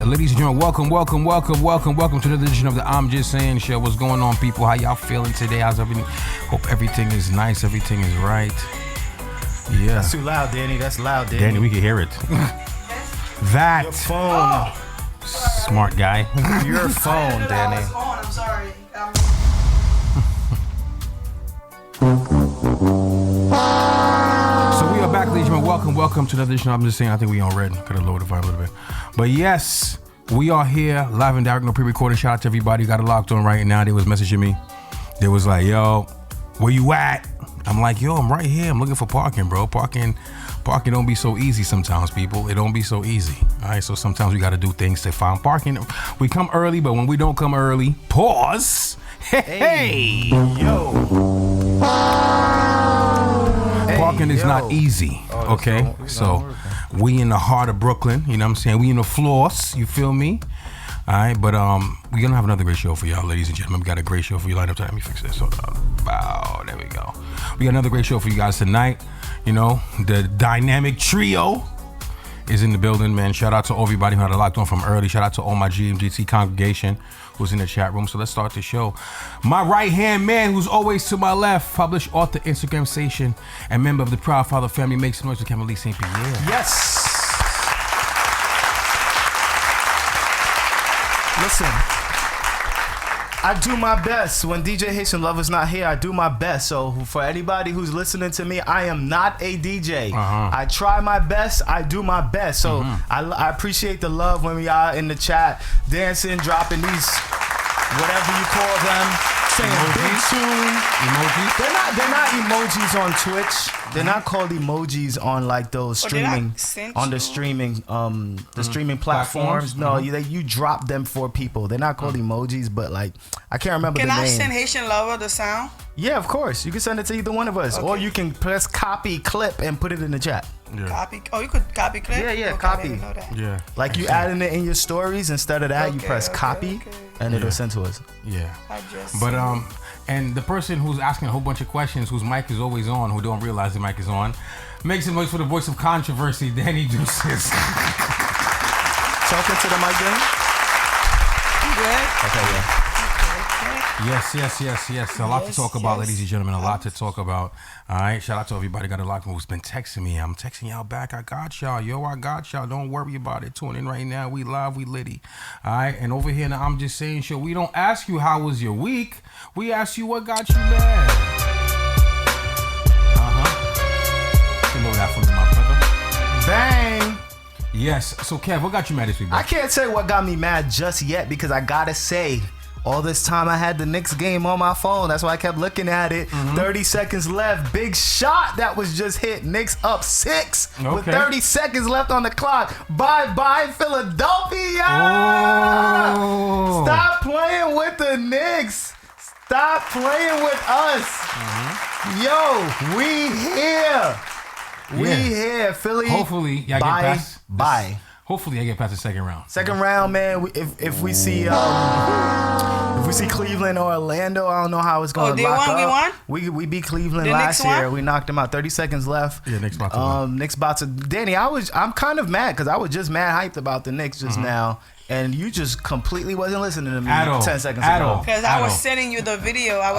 Ladies and gentlemen, welcome to another edition of the I'm Just Saying Show. What's going on, people? How y'all feeling today? How's everything? Hope everything is nice, everything is right. Yeah. That's too loud, Danny. That's loud, Danny. Danny, we can hear it. That. Your phone. Smart guy. Your phone, Danny. I'm sorry. So we are back, ladies and gentlemen. Welcome to another edition. I'm just saying, I think we on red. Could have lowered the volume a little bit. But yes, we are here, live and direct, no pre-recorded. Shout out to everybody who got it locked on right now. They was messaging me. They was like, yo, where you at? I'm like, yo, I'm right here. I'm looking for parking, bro. Parking don't be so easy sometimes, people. It don't be so easy. All right, so sometimes we got to do things to find parking. We come early, but when we don't come early, pause. Hey. Yo. Parking is not easy, okay? So we in the heart of Brooklyn, you know what I'm saying? We in the floors, you feel me? All right, but we're gonna have another great show for y'all, ladies and gentlemen. We got a great show for you. Line up time. Let me fix this. Hold on. Wow, there we go. We got another great show for you guys tonight. You know, the dynamic trio is in the building, man. Shout out to everybody who had it locked on from early. Shout out to all my GMGT congregation who's in the chat room. So let's start the show. My right-hand man, who's always to my left, published author, Instagram sensation, and member of the Proud Father family, makes some noise with Camille St. Pierre. Yes. Listen, I do my best. When DJ Haitian Love is not here, I do my best. So for anybody who's listening to me, I am not a DJ. I try my best. I do my best. So I appreciate the love when we are in the chat, dancing, dropping these, whatever you call them, saying big tune. Emojis? They're not emojis on Twitch. They're not called emojis on like those streaming on the streaming streaming platforms. No, you drop them for people. They're not called emojis, but like I can't remember the name. Can I send Haitian Lover the sound? Yeah, of course. You can send it to either one of us, or you can press copy clip and put it in the chat. Yeah. Copy. Oh, you could copy clip. Yeah, okay, copy. I didn't know that. Yeah. Like you adding it in your stories instead of that, you press copy and it'll send to us. Yeah. But and the person who's asking a whole bunch of questions, whose mic is always on, who don't realize the mic is on, makes some noise for the voice of controversy, Danny Deuces. Talking to the mic, Danny? You good? Okay, yeah. Yes. A lot to talk about, ladies and gentlemen. A lot to talk about. All right. Shout out to everybody got a lot who's been texting me. I'm texting y'all back. I got y'all. Yo, I got y'all. Don't worry about it. Tune in right now. We live. We litty. All right. And over here in the I'm Just Saying Show, we don't ask you how was your week. We ask you what got you mad. You know that for me, my brother. Bang. Yes. So, Kev, what got you mad this week, bro? I can't say what got me mad just yet because I gotta say, all this time I had the Knicks game on my phone. That's why I kept looking at it. 30 seconds left. Big shot that was just hit. Knicks up 6 with 30 seconds left on the clock. Bye-bye, Philadelphia. Oh. Stop playing with the Knicks. Stop playing with us. Yo, we here. We here. Philly. Hopefully, y'all get past. Bye. Hopefully, I get past the second round. Second round, man. If we see Cleveland or Orlando, I don't know how it's going to lock up. We beat Cleveland last year. We knocked them out. 30 seconds left. Yeah, Knicks about to win. Knicks about to. Danny, I'm kind of mad because I was just mad hyped about the Knicks just now. And you just completely wasn't listening to me 10 seconds ago. Because I was sending you the video. I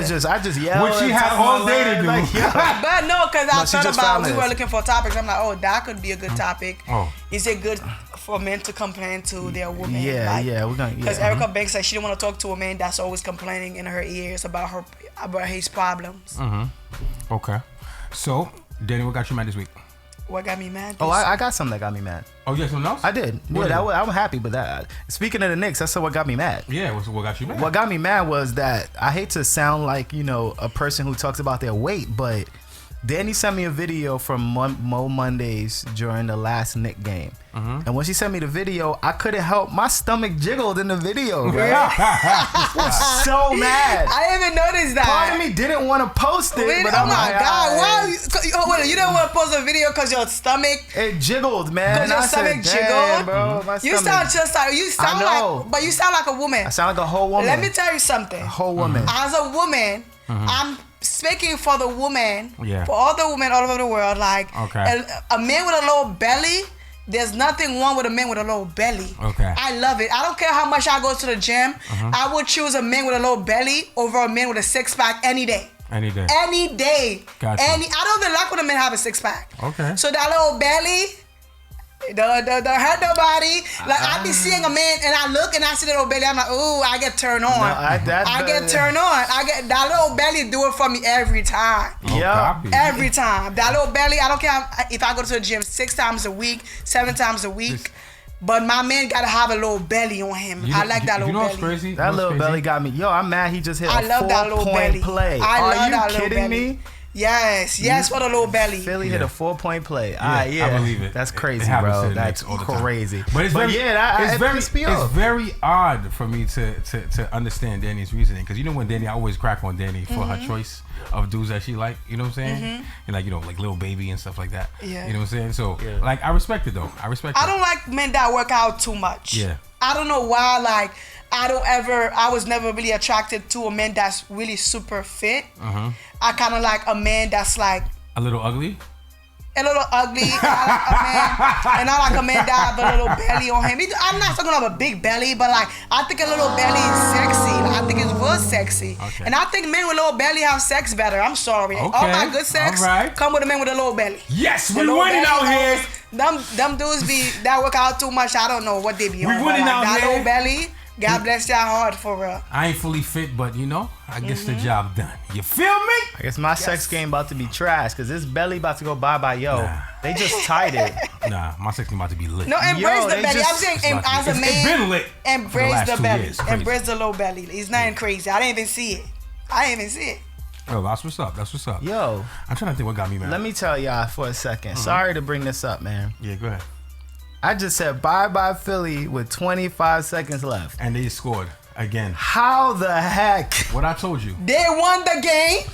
just yelled. Which she had all day to do. But no, because I thought about we were looking for topics. I'm like, that could be a good topic. Is it good for men to complain to their women? Because Erica Banks said she didn't want to talk to a man that's always complaining in her ears about his problems. Okay. So, Danny, what got you mad this week? What got me mad? I got something that got me mad. Oh, you got something else? I did. I'm happy with that. Speaking of the Knicks, that's what got me mad. Yeah, what got you mad? What got me mad was that I hate to sound like, a person who talks about their weight, but Danny sent me a video from Mo Mondays during the last Knicks game. And when she sent me the video, I couldn't help. My stomach jiggled in the video, bro. I was so mad. I didn't even notice that. Part of me didn't want to post it. But oh my God. Why? You didn't want to post a video because your stomach... It jiggled, man. Because your stomach jiggled? Bro, my you stomach. But you sound like a woman. I sound like a whole woman. Let me tell you something. A whole woman. As a woman, I'm speaking for the woman, for all the women all over the world. Like a man with a little belly there's nothing wrong with a man with a little belly. Okay. I love it. I don't care how much I go to the gym. I would choose a man with a little belly over a man with a six-pack any day. Any day. Any day. Gotcha. I don't even like when a man have a six-pack. Okay. So that little belly, don't hurt nobody. Like I be seeing a man and I look and I see the little belly. I'm like, ooh, I get turned on. I get turned on. I get that little belly do it for me every time. Yeah. Every time. That little belly. I don't care if I go to the gym 6 times a week, 7 times a week. But my man gotta have a little belly on him. I like that little belly. You know what's crazy? That little belly got me. Yo, I'm mad he just hit I a love that little 4-point play. Are you kidding me? Yes, for the little belly. Philly hit a 4-point play. Yeah, I believe it. That's crazy, bro. That's crazy. But it's very odd for me to understand Danny's reasoning, because you know when Danny, I always crack on Danny for her choice of dudes that she like. You know what I'm saying? And like, you know, like Lil Baby and stuff like that. Yeah. You know what I'm saying? So like, I respect it though. I don't like men that work out too much. Yeah. I don't know why. Like, I was never really attracted to a man that's really super fit. I kind of like a man that's like a little ugly. A little ugly. And I like a man that have a little belly on him. I'm not talking about a big belly, but like I think a little belly is sexy. Like, I think it's real sexy. Okay. And I think men with a little belly have sex better. I'm sorry. Okay. All my good sex come with a man with a little belly. Yes, we winning out here. Them dudes that work out too much. I don't know what they be on. We winning out that here. Little belly. God bless y'all hard for real. I ain't fully fit, but you know, I guess the job done. You feel me? I guess my sex game about to be trash because this belly about to go bye-bye. Yo, they just tied it. Nah, my sex game about to be lit. No, embrace the belly. I'm saying as a man, it's been lit. Embrace the belly. Embrace the low belly. It's not crazy. I didn't even see it. Yo, that's what's up. Yo, I'm trying to think what got me mad. Let me tell y'all for a second. Sorry to bring this up, man. Yeah, go ahead. I just said bye-bye Philly with 25 seconds left. And they scored again. How the heck? What I told you. They won the game.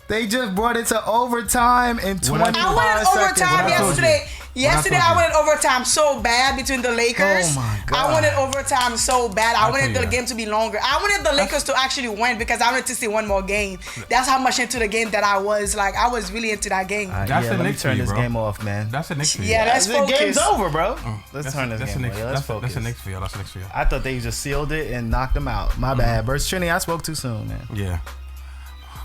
They just brought it to overtime in 25 seconds. I went overtime yesterday. Yesterday I wanted overtime so bad between the Lakers. Oh my God. I wanted overtime so bad. I wanted the game to be longer. I wanted the Lakers to actually win because I wanted to see one more game. That's how much into the game that I was. Like, I was really into that game. That's let me turn this game off, man. That's the Knicks for you. Yeah, let's focus. The game's over, bro. Let's turn this game off. Let's focus. That's the Knicks for you. I thought they just sealed it and knocked them out. My bad. Burst Trini, I spoke too soon, man. Yeah.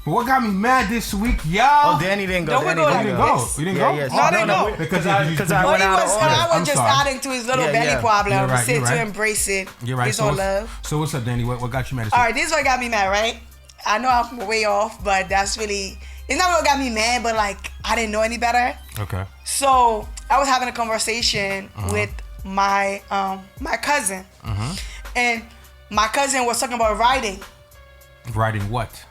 But what got me mad this week, y'all? Oh, Danny didn't go. You didn't go? Yeah. No. Because I went out of order. I was just adding to his little belly problem. To embrace it. You're right. It's all love. So what's up, Danny? What got you mad this week? All right, this is what got me mad, right? I know I'm way off, but that's really... It's not what got me mad, but like, I didn't know any better. Okay. So, I was having a conversation with my cousin. And my cousin was talking about riding. Riding what?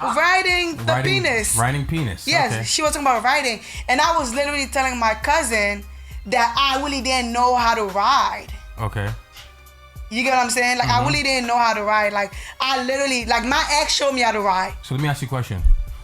Riding the penis. Riding penis. Yes, okay. She was talking about riding. And I was literally telling my cousin that I really didn't know how to ride. Okay. You get what I'm saying? Like, I really didn't know how to ride. Like, I literally, like, my ex showed me how to ride. So let me ask you a question.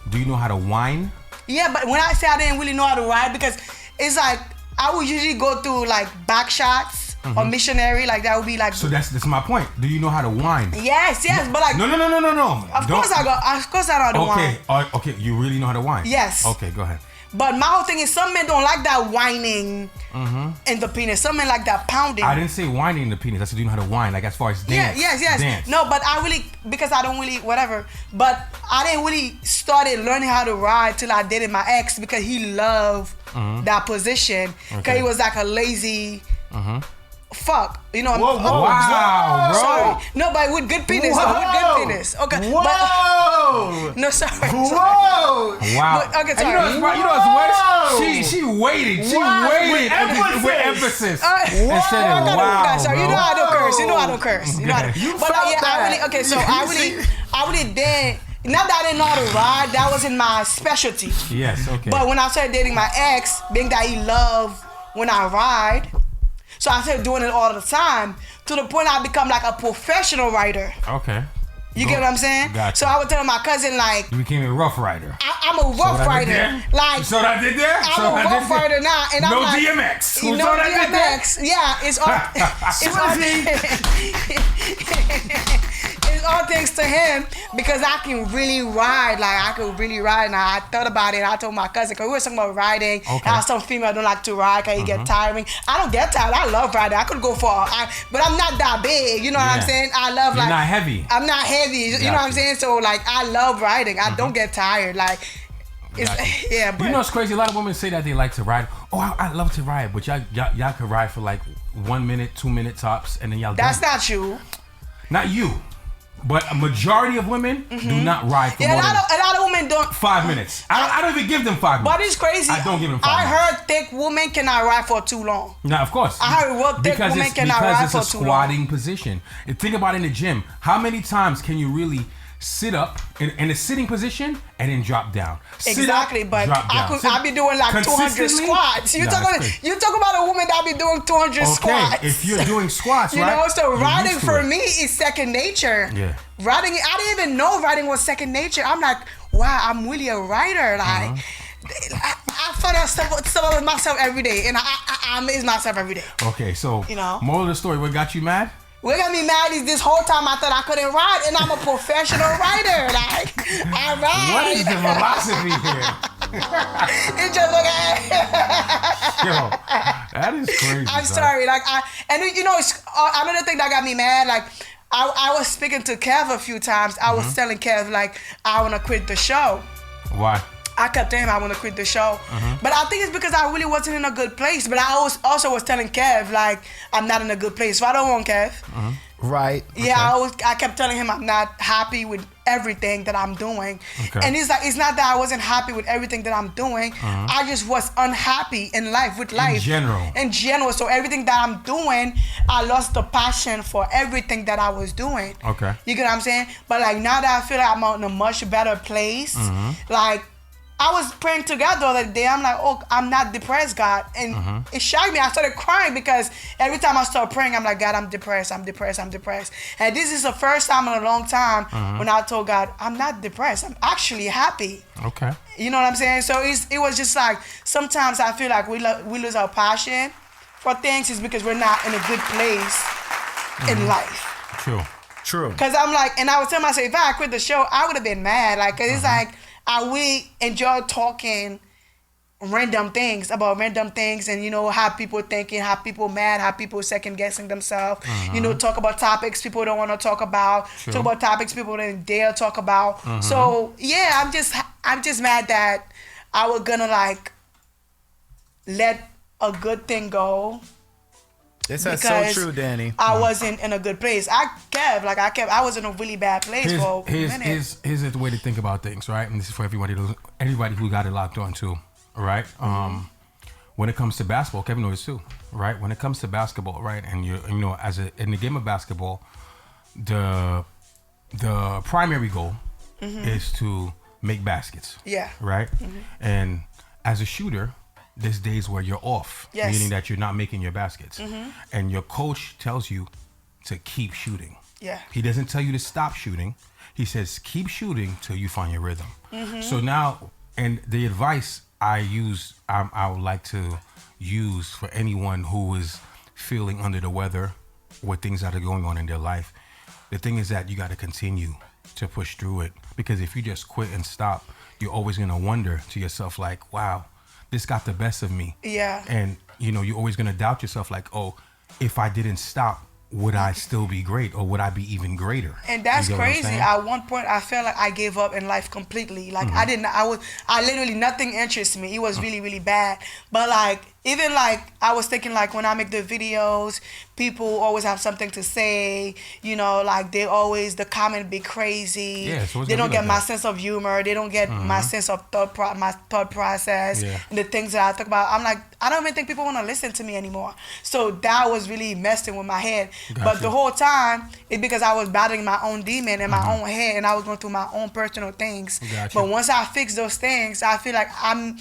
Do you know how to whine? Yeah, but when I say I didn't really know how to ride, because it's like, I would usually go through, like, back shots. Or missionary, like that would be like. So that's my point. Do you know how to whine? Yes, but like. No. Of course I know how to whine. Okay. You really know how to whine? Yes. Okay, go ahead. But my whole thing is, some men don't like that whining in the penis. Some men like that pounding. I didn't say whining in the penis. I said you know how to whine, like as far as dance. Yes. Dance. No, but I really, because I don't really, whatever. But I didn't really started learning how to ride till I dated my ex, because he loved that position. Because he was like a lazy. Fuck, you know. Wow, bro. Sorry, no, but with good penis. With good penis. Okay. Whoa. But, no, sorry. Whoa. Wow. But, okay, sorry. You know what's worse? She waited. She waited with emphasis. And said it. Wow. Sorry, you know I don't curse. You know I don't curse. You know I don't. You but felt yeah, that. I really. Okay, so I really did. Not that I didn't know how to ride. That wasn't my specialty. Yes. Okay. But when I started dating my ex, being that he loved when I ride. So I started doing it all the time, to the point I become like a professional rider. Okay. You get what I'm saying? Gotcha. So I would tell my cousin, like, you became a rough rider. I'm a rough rider. Like, so I did there? I'm a rough rider now, and I'm like, DMX. No DMX. Yeah, it's all. it's all thanks to him because I can really ride. Like, I could really ride. And I thought about it. And I told my cousin, because we were talking about riding. Okay. And some female don't like to ride because it get tiring. I don't get tired. I love riding. I could go but I'm not that big. You know what I'm saying? I love You're not heavy. I'm not heavy. You know what I'm saying? So, like, I love riding. I don't get tired. Like, yeah, but you know what's crazy? A lot of women say that they like to ride. Oh, I love to ride, but y'all could ride for like 1 minute, 2 minute tops, and then y'all. That's not you. Not you, but a majority of women do not ride for more than a lot of women don't. 5 minutes. I don't even give them 5 minutes. But it's crazy. I don't give them 5 minutes. I heard thick women cannot ride for too long. No, of course. I heard thick women cannot ride for too long. Because it's a squatting position. And think about it in the gym. How many times can you really sit up in a sitting position and then drop down? Exactly, but I be doing like 200 squats. You talk about a woman that be doing 200 squats. Okay, if you're doing squats, you know, so riding for me is second nature. Yeah. Riding, I didn't even know riding was second nature. I'm like, wow, I'm really a rider. Like, I find out stuff with myself every day, and I amaze myself every day. Okay, so moral of the story, what got you mad? What got me mad is this whole time I thought I couldn't ride, and I'm a professional rider. Like, I ride. What is the philosophy here? It's just like, yo, that is crazy. I'm sorry. Like, it's another thing that got me mad. Like, I was speaking to Kev a few times. I was telling Kev, like, I want to quit the show. Why? I kept telling him I want to quit the show. But I think it's because I really wasn't in a good place. But I also was telling Kev, like, I'm not in a good place. So I don't want Kev. Right. Yeah, okay. I kept telling him I'm not happy with everything that I'm doing. Okay. And it's like, it's not that I wasn't happy with everything that I'm doing. I just was unhappy in life, with life. In general. So everything that I'm doing, I lost the passion for everything that I was doing. Okay. You get what I'm saying? But like, now that I feel like I'm in a much better place, like, I was praying to God the other day. I'm like, oh, I'm not depressed, God. And it shocked me. I started crying because every time I start praying, I'm like, God, I'm depressed. And this is the first time in a long time when I told God, I'm not depressed. I'm actually happy. Okay. You know what I'm saying? So it was just like, sometimes I feel like we lose our passion for things is because we're not in a good place in life. True. Because I'm like, and I was telling myself, if I quit the show, I would have been mad. Like, cause it's like, I really enjoy talking random things and, you know, how people thinking, how people mad, how people second guessing themselves, you know, talk about topics people don't want to talk about, talk about topics people don't dare talk about. So yeah, I'm just mad that I was gonna like let a good thing go. That's so true, Danny. I wasn't in a good place. I was in a really bad place for a minute. Here's the way to think about things, right? And this is for everybody who got it locked on too, right? When it comes to basketball, Kevin knows too, right? When it comes to basketball, right? And you know, in the game of basketball, the primary goal is to make baskets. Yeah. Right? And as a shooter, there's days where you're off, meaning that you're not making your baskets. And your coach tells you to keep shooting. Yeah. He doesn't tell you to stop shooting. He says, keep shooting till you find your rhythm. So now, and the advice I would like to use for anyone who is feeling under the weather or things that are going on in their life, the thing is that you got to continue to push through it. Because if you just quit and stop, you're always going to wonder to yourself like, wow, this got the best of me. Yeah. And, you know, you're always going to doubt yourself like, oh, if I didn't stop, would I still be great or would I be even greater? And that's crazy. At one point, I felt like I gave up in life completely. Like I literally, nothing interests me. It was really, really bad. But like, even like, I was thinking like when I make the videos, people always have something to say, you know, like the comment be crazy. Yeah, so they don't get my sense of humor. They don't get my sense of my thought process and the things that I talk about. I'm like, I don't even think people want to listen to me anymore. So that was really messing with my head. But the whole time, it's because I was battling my own demon in my own head and I was going through my own personal things. But once I fix those things, I feel like I'm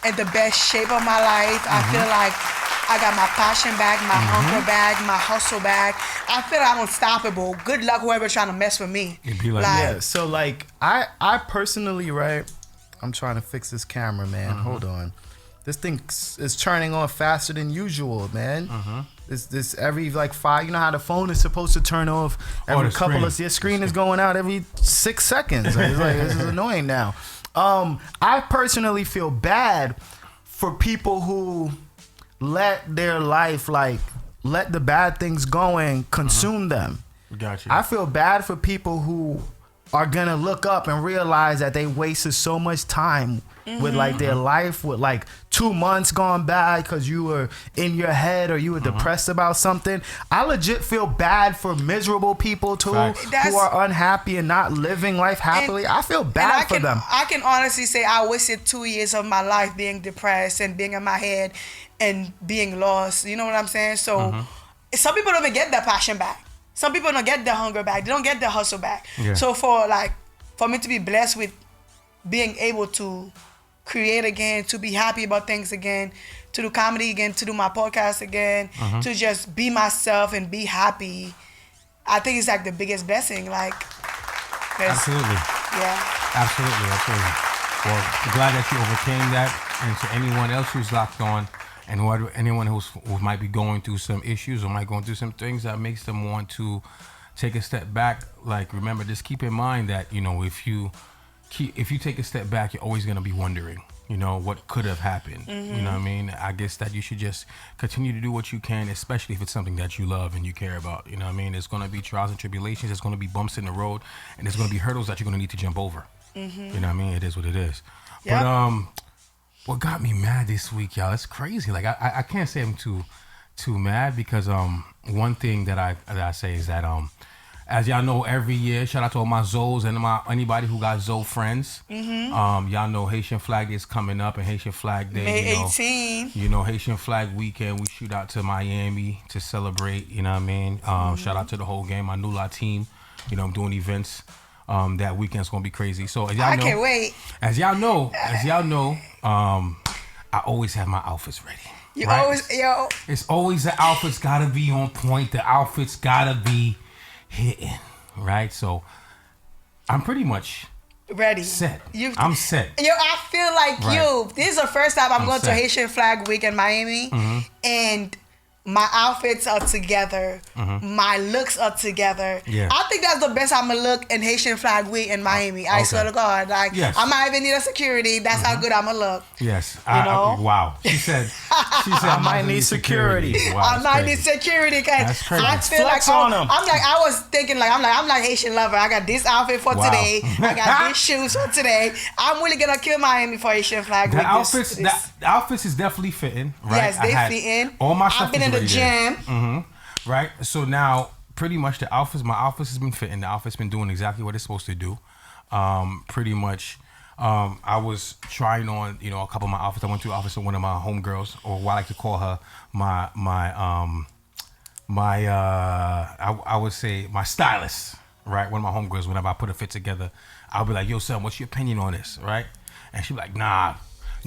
in the best shape of my life. I feel like I got my passion back, my hunger back, my hustle back. I feel like I'm unstoppable. Good luck whoever's trying to mess with me. It'd be like that. Yeah, so like I personally, right, I'm trying to fix this camera, man. Hold on. This thing is turning on faster than usual, man. This every like 5. You know how the phone is supposed to turn off every couple of. Your screen is going out every 6 seconds. It's like this is annoying now. I personally feel bad for people who let their life let the bad things go and consume them. Gotcha. I feel bad for people who are gonna look up and realize that they wasted so much time with like their life, with like 2 months gone by because you were in your head or you were depressed about something. I legit feel bad for miserable people too, who are unhappy and not living life happily. I feel bad for them. I can honestly say I wasted 2 years of my life being depressed and being in my head and being lost. You know what I'm saying? So some people don't even get their passion back. Some people don't get their hunger back. They don't get their hustle back. Yeah. So for me to be blessed with being able to create again, to be happy about things again, to do comedy again, to do my podcast again, to just be myself and be happy, I think it's like the biggest blessing. Like, absolutely. Yeah. Absolutely. Well, I'm glad that you overcame that. And to anyone else who's locked on, and anyone who might be going through some issues or might going through some things that makes them want to take a step back, like, remember, just keep in mind that, you know, if you take a step back, you're always going to be wondering, you know, what could have happened. You know what I mean? I guess that you should just continue to do what you can, especially if it's something that you love and you care about. You know what I mean? There's going to be trials and tribulations. There's going to be bumps in the road, and there's going to be hurdles that you're going to need to jump over. You know what I mean? It is what it is. Yep. But what got me mad this week, y'all, it's crazy. Like, I can't say I'm too mad because one thing that I say is that as y'all know, every year, shout out to all my Zoes and anybody who got Zoe friends. Y'all know Haitian Flag Day is coming up, and Haitian Flag Day, May 18. You know, Haitian Flag Weekend, we shoot out to Miami to celebrate. You know what I mean? Shout out to the whole game, my Nula team. You know, I'm doing events. That weekend's gonna be crazy. So as y'all know, can't wait. As y'all know, I always have my outfits ready. You always, yo. It's always the outfits gotta be on point. The outfits gotta be hitting, right? So I'm pretty much ready. Set. I'm set. Yo, I feel like you. This is the first time I'm going to Haitian Flag Week in Miami, and my outfits are together. My looks are together. Yeah. I think that's the best I'm gonna look in Haitian Flag Week in Miami. I swear to God. Like, I might even need a security. That's how good I'm gonna look. Yes. Wow. She said I might need security. Wow, I might need security because I feel like I was thinking I'm like Haitian lover. I got this outfit for today. I got these shoes for today. I'm really gonna kill Miami for Haitian Flag Week. The outfits is definitely fitting, right? Yes, they fitting. All my stuff I've been in the gym. Right. So now, pretty much my outfits has been fitting. The outfit's been doing exactly what it's supposed to do. Pretty much, I was trying on, you know, a couple of my outfits. I went to the office of one of my homegirls, or what I like to call her, I would say my stylist, right? One of my homegirls. Whenever I put a fit together, I'll be like, "Yo, son, what's your opinion on this?" Right? And she'd be like, "Nah,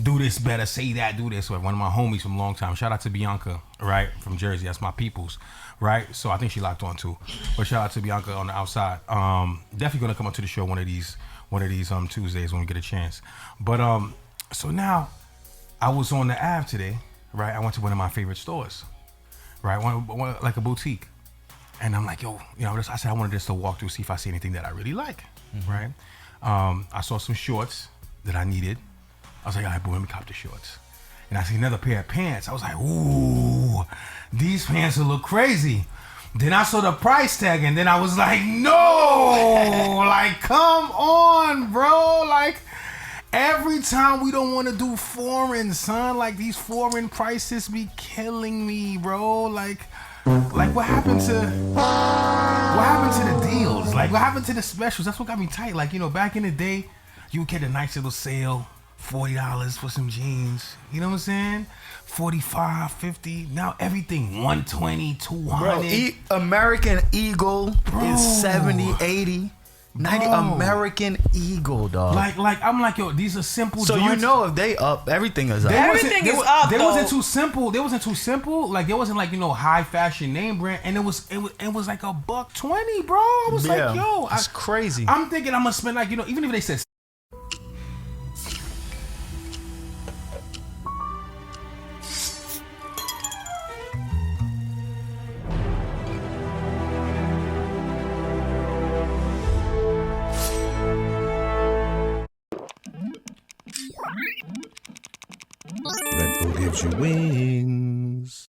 do this better, say that, do this." Or one of my homies from a long time. Shout out to Bianca, right? From Jersey. That's my peoples, right? So I think she locked on too. But shout out to Bianca on the outside. Definitely gonna come up to the show one of these Tuesdays when we get a chance. But so now I was on the Ave today, right? I went to one of my favorite stores, right? One like a boutique. And I'm like, yo, you know, I said I wanted just to walk through, see if I see anything that I really like, right? I saw some shorts that I needed. I was like, all right, boy, let me cop the shorts. And I see another pair of pants. I was like, ooh, these pants will look crazy. Then I saw the price tag, and then I was like, no, like, come on, bro. Like, every time we don't want to do foreign, son. Like, these foreign prices be killing me, bro. Like what happened to the deals? Like, what happened to the specials? That's what got me tight. Like, you know, back in the day, you would get a nice little sale. $40 for some jeans, you know what I'm saying? $45, $50. Now everything $120, $200. Bro, American Eagle is $70, $80. 90 American Eagle, dog. Like I'm like, yo, these are simple. So joints. you know if they up, everything is up. Everything is up. They wasn't too simple. They wasn't too simple. Like there wasn't like, you know, high fashion name brand, and it was like $120, bro. I was like, yo, it's crazy. I'm thinking I'm gonna spend like, you know, even if they said. Gucci wings.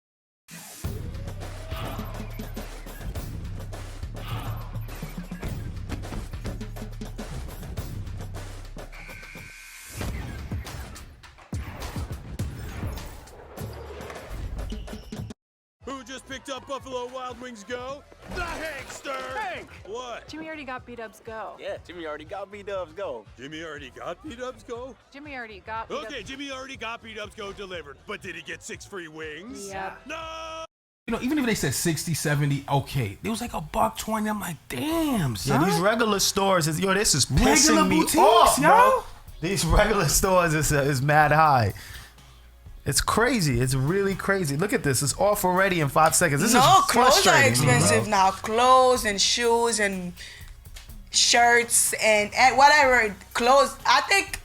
Who just picked up Buffalo Wild Wings Go? The Hankster! Hank! What? Jimmy already got B-Dubs Go. Yeah, Jimmy already got B-Dubs Go. Jimmy already got B-Dubs Go? Jimmy already got B-Dubs. Okay, Jimmy already got B-Dubs Go delivered, but did he get 6 free wings? Yeah. No! You know, even if they said 60, 70, okay. It was like $1.20. I'm like, damn, son. Yeah, these regular stores, this is pissing Regular me boutiques, off, yo. bro. These regular stores is mad high. It's crazy. It's really crazy. Look at this. It's off already in 5 seconds. This is clothes are frustrating, expensive bro. now. Clothes and shoes and shirts and whatever. Clothes. I think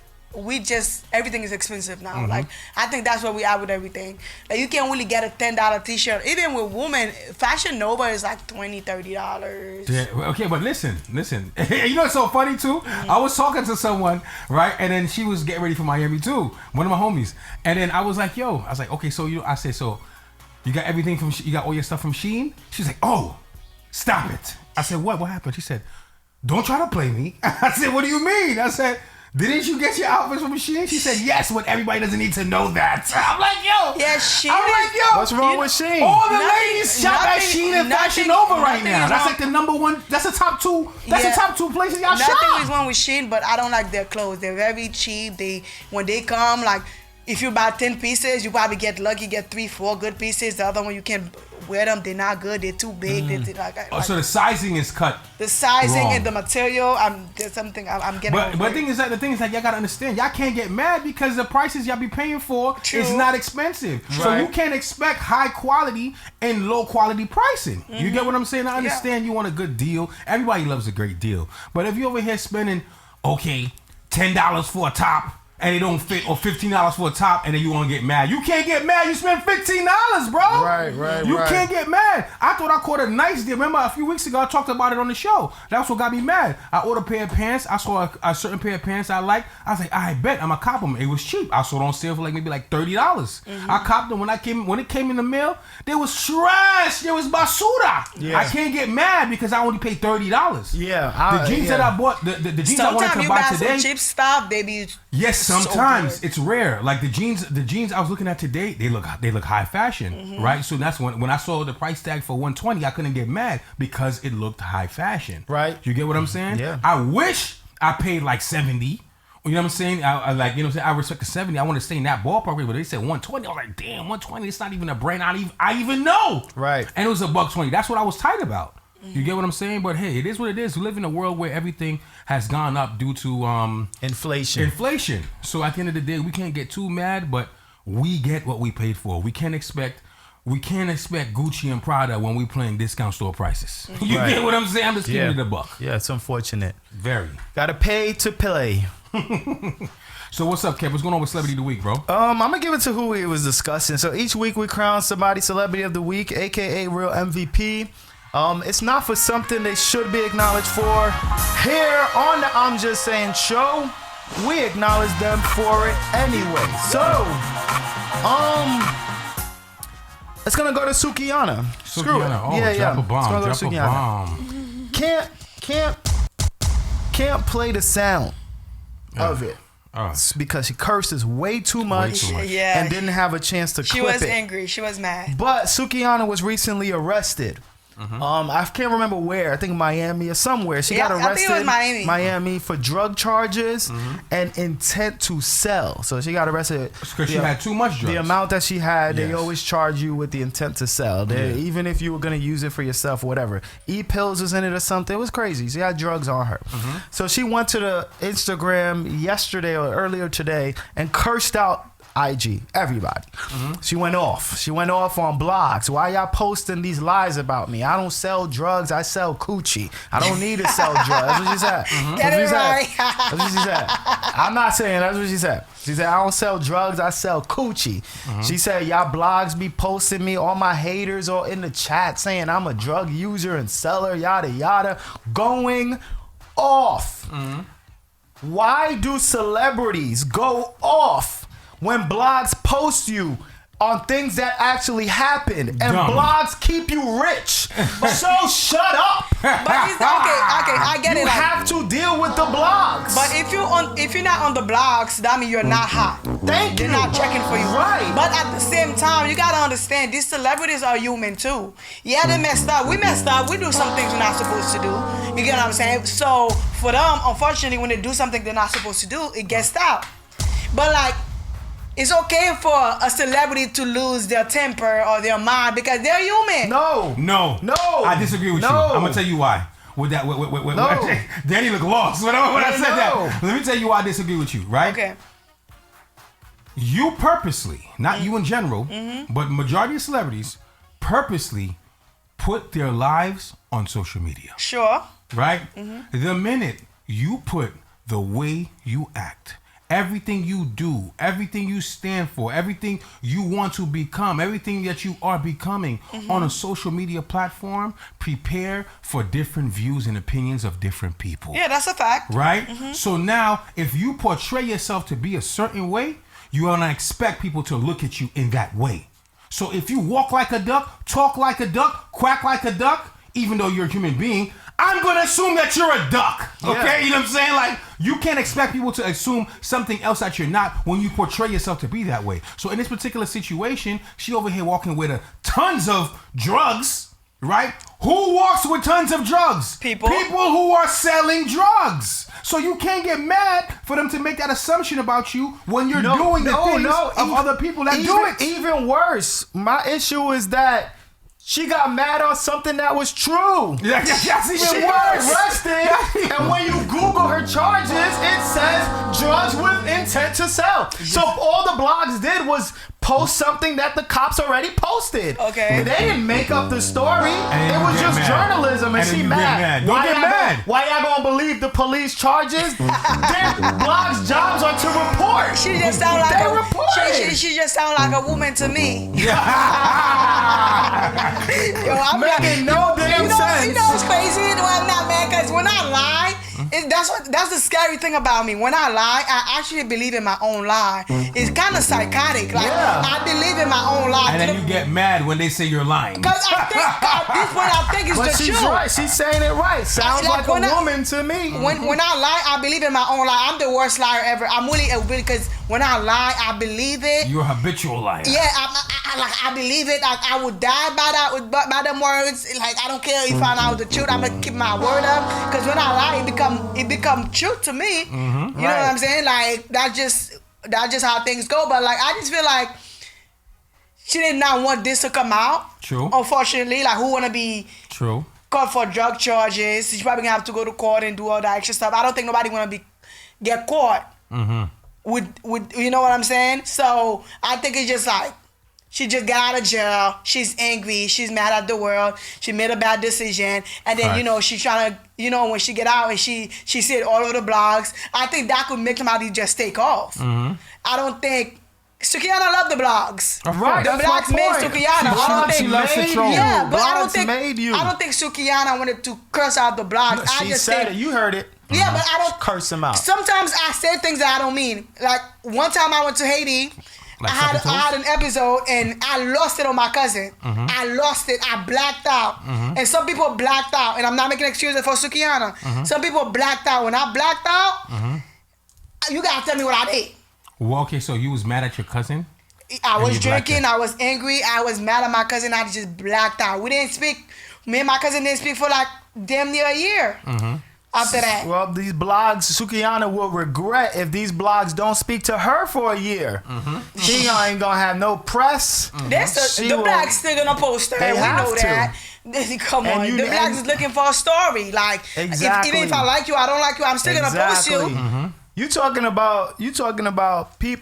everything is expensive now. Like, I think that's where we are with everything. Like, you can't really get a $10 t-shirt. Even with women, Fashion Nova is like $20, $30. Yeah, okay, but listen. You know what's so funny too? I was talking to someone, right? And then she was getting ready for Miami too. One of my homies. And then I was like, okay, so I said, so you got everything you got all your stuff from Shein? She's like, oh, stop it. I said, what happened? She said, don't try to play me. I said, what do you mean? I said, didn't you get your outfits from Shein? She said, yes, but everybody doesn't need to know that. I'm like, yo. Yeah, Shein. I'm like, yo. What's wrong with Shein? All the ladies shop at Shein and Fashion Nova right now. That's like the number one. That's the top two. That's the top two places y'all shop. Nothing is wrong with Shein, but I don't like their clothes. They're very cheap. When they come, like, if you buy 10 pieces, you probably get lucky, get 3-4 good pieces. The other one, you can't wear them. They're not good. They're too big. So the sizing is cut. The sizing wrong. and the material, there's something I'm getting over. But the thing is that y'all gotta understand, y'all can't get mad because the prices y'all be paying for is not expensive. Right. So you can't expect high quality and low quality pricing. You get what I'm saying? I understand you want a good deal. Everybody loves a great deal. But if you over here spending, $10 for a top, and it don't fit, or $15 for a top, and then you want to get mad. You can't get mad. You spent $15, bro. Right. You can't get mad. I thought I caught a nice deal. Remember a few weeks ago I talked about it on the show. That's what got me mad. I ordered a pair of pants. I saw a certain pair of pants I liked. I was like, I bet I'm gonna cop them. It was cheap. I saw it on sale for maybe $30. I copped them when it came in the mail. They was trash. There was basura. Yeah. I can't get mad because I only paid $30. Yeah. The jeans that I bought, the jeans I wanted to buy today. Sometimes you buy some cheap stuff, they be. Yes, sometimes it's rare. Like the jeans I was looking at today, they look high fashion, right? So that's when I saw the price tag for $120, I couldn't get mad because it looked high fashion. Right. You get what I'm saying? Yeah. I wish I paid like $70. You know what I'm saying? I like, you know what I'm saying? I respect the $70. I want to stay in that ballpark, but they said $120. I was like, damn, $120. It's not even a brand I even know. Right. And it was $120. That's what I was tight about. You get what I'm saying? But hey, it is what it is. We live in a world where everything has gone up due to inflation. So at the end of the day, we can't get too mad, but we get what we paid for. We can't expect Gucci and Prada when we playing discount store prices. You get what I'm saying? I'm just giving you the buck. Yeah, it's unfortunate. Very. Gotta pay to play. So what's up, Kev? What's going on with Celebrity of the Week, bro? I'm gonna give it to who we was discussing. So each week we crown somebody Celebrity of the Week, aka real MVP. It's not for something they should be acknowledged for. Here on the I'm Just Saying show, we acknowledge them for it anyway. So, it's gonna go to Sukihana. Screw it. Oh, drop a bomb. Drop a bomb. Can't play the sound of it. Because she curses way too much, and didn't have a chance to clip it. She was angry. She was mad. But Sukihana was recently arrested. I can't remember where. I think Miami or somewhere. She got arrested. I think it was Miami for drug charges and intent to sell. So she got arrested because she had too much drugs. The amount that she had, they always charge you with the intent to sell. Even if you were going to use it for yourself or whatever. E-pills was in it or something. It was crazy. She had drugs on her. So she went to the Instagram yesterday or earlier today and cursed out IG, everybody. She went off. She went off on blogs. Why y'all posting these lies about me? I don't sell drugs. I sell coochie. I don't need to sell drugs. That's what she said. That's what she said. I'm not saying that's what she said. She said, I don't sell drugs. I sell coochie. She said, y'all blogs be posting me, all my haters all in the chat saying I'm a drug user and seller, yada, yada. Going off. Why do celebrities go off when blogs post you on things that actually happen, and Dumb. blogs keep you rich. So shut up. But it's, okay, I get You it. Like, have to deal with the blogs. but if you're not on the blogs, that means you're not hot. Thank They're you. not checking for you. Right. But at the same time, you gotta understand these celebrities are human too. Yeah, they messed up. We messed up. We do some things we're not supposed to do. You get what I'm saying? So for them, unfortunately, when they do something they're not supposed to do, it gets out. But like, it's okay for a celebrity to lose their temper or their mind because they're human. No. I disagree with you. I'm gonna tell you why. With that, No. Danny looked lost when I said No. that. Let me tell you why I disagree with you. Right? Okay. You purposely, not you in general, but majority of celebrities purposely put their lives on social media. Sure. Right? The minute you put the way you act, everything you do, everything you stand for, everything you want to become, everything that you are becoming on a social media platform, prepare for different views and opinions of different people. Yeah, that's a fact. Right? So now, if you portray yourself to be a certain way, you're going to expect people to look at you in that way. So if you walk like a duck, talk like a duck, quack like a duck, even though you're a human being, I'm going to assume that you're a duck. Okay? Yeah. You know what I'm saying? Like, you can't expect people to assume something else that you're not when you portray yourself to be that way. So in this particular situation, she over here walking with tons of drugs, right? Who walks with tons of drugs? People. People who are selling drugs. So you can't get mad for them to make that assumption about you when you're doing the things of other people that do it. Even worse, my issue is that she got mad on something that was true. That's even She worse. got arrested, and when you Google her charges, it says drugs with intent to sell. So all the blogs did was post something that the cops already posted. Okay. They didn't make up the story. And It was you get just mad. journalism, and And she then you get mad. mad. Don't get mad. Why y'all gonna believe the police charges? Their blogs' jobs are to report. She just sound like They reported. she just sound like a woman to me. Yo, I'm Making no damn sense. You know what's crazy? Well, I'm not mad because when I lie, that's the scary thing about me. When I lie, I actually believe in my own lie. It's kind of psychotic. Like I believe in my own lie. And then you get mad when they say you're lying. Because I think at this point I think it's But the she's truth. right. She's saying it right. Sounds like a when woman to me. When I lie, I believe in my own lie. I'm the worst liar ever. I'm really because when I lie, I believe it. You're a habitual liar. Yeah, I believe it. I would die by them words. Like I don't care if I know the truth. I'm gonna keep my word up. Because when I lie, it become truth to me. You know what I'm saying? Like that's just how things go. But like I just feel like she did not want this to come out. True. Unfortunately, like who wanna be True. caught for drug charges? She's probably gonna have to go to court and do all that extra stuff. I don't think nobody wanna get caught. With you know what I'm saying? So I think it's just like she just got out of jail. She's angry. She's mad at the world. She made a bad decision, and then Facts. she's trying to when she get out and she see it all over the blogs. I think that could make somebody just take off. I don't think. Sukihana loved the blogs. Right, The that's blogs my made point. Sukihana. I don't She think. loves to troll. Yeah, but I don't Blogs think. made you. I don't think Sukihana wanted to curse out the blogs. I She just said think. it. You heard it. Yeah, but I don't Curse him out. Sometimes I say things that I don't mean. Like one time I went to Haiti. Like I sucking had toes? an episode and I lost it on my cousin. I lost it. I blacked out. And some people blacked out. And I'm not making excuses for Sukihana. Some people blacked out. When I blacked out, you gotta tell me what I did. Well, okay, so you was mad at your cousin? I was you blacked drinking. out. I was angry. I was mad at my cousin. I just blacked out. We didn't speak. Me and my cousin didn't speak for like damn near a year. After that. Well, these blogs, Sukihana will regret if these blogs don't speak to her for a year. She ain't gonna have no press. The blacks still gonna post her. They We have know to. that. Come And on, you- the blacks and- is looking for a story. Like, Exactly. even if I like you, I don't like you, I'm still gonna post you. You talking about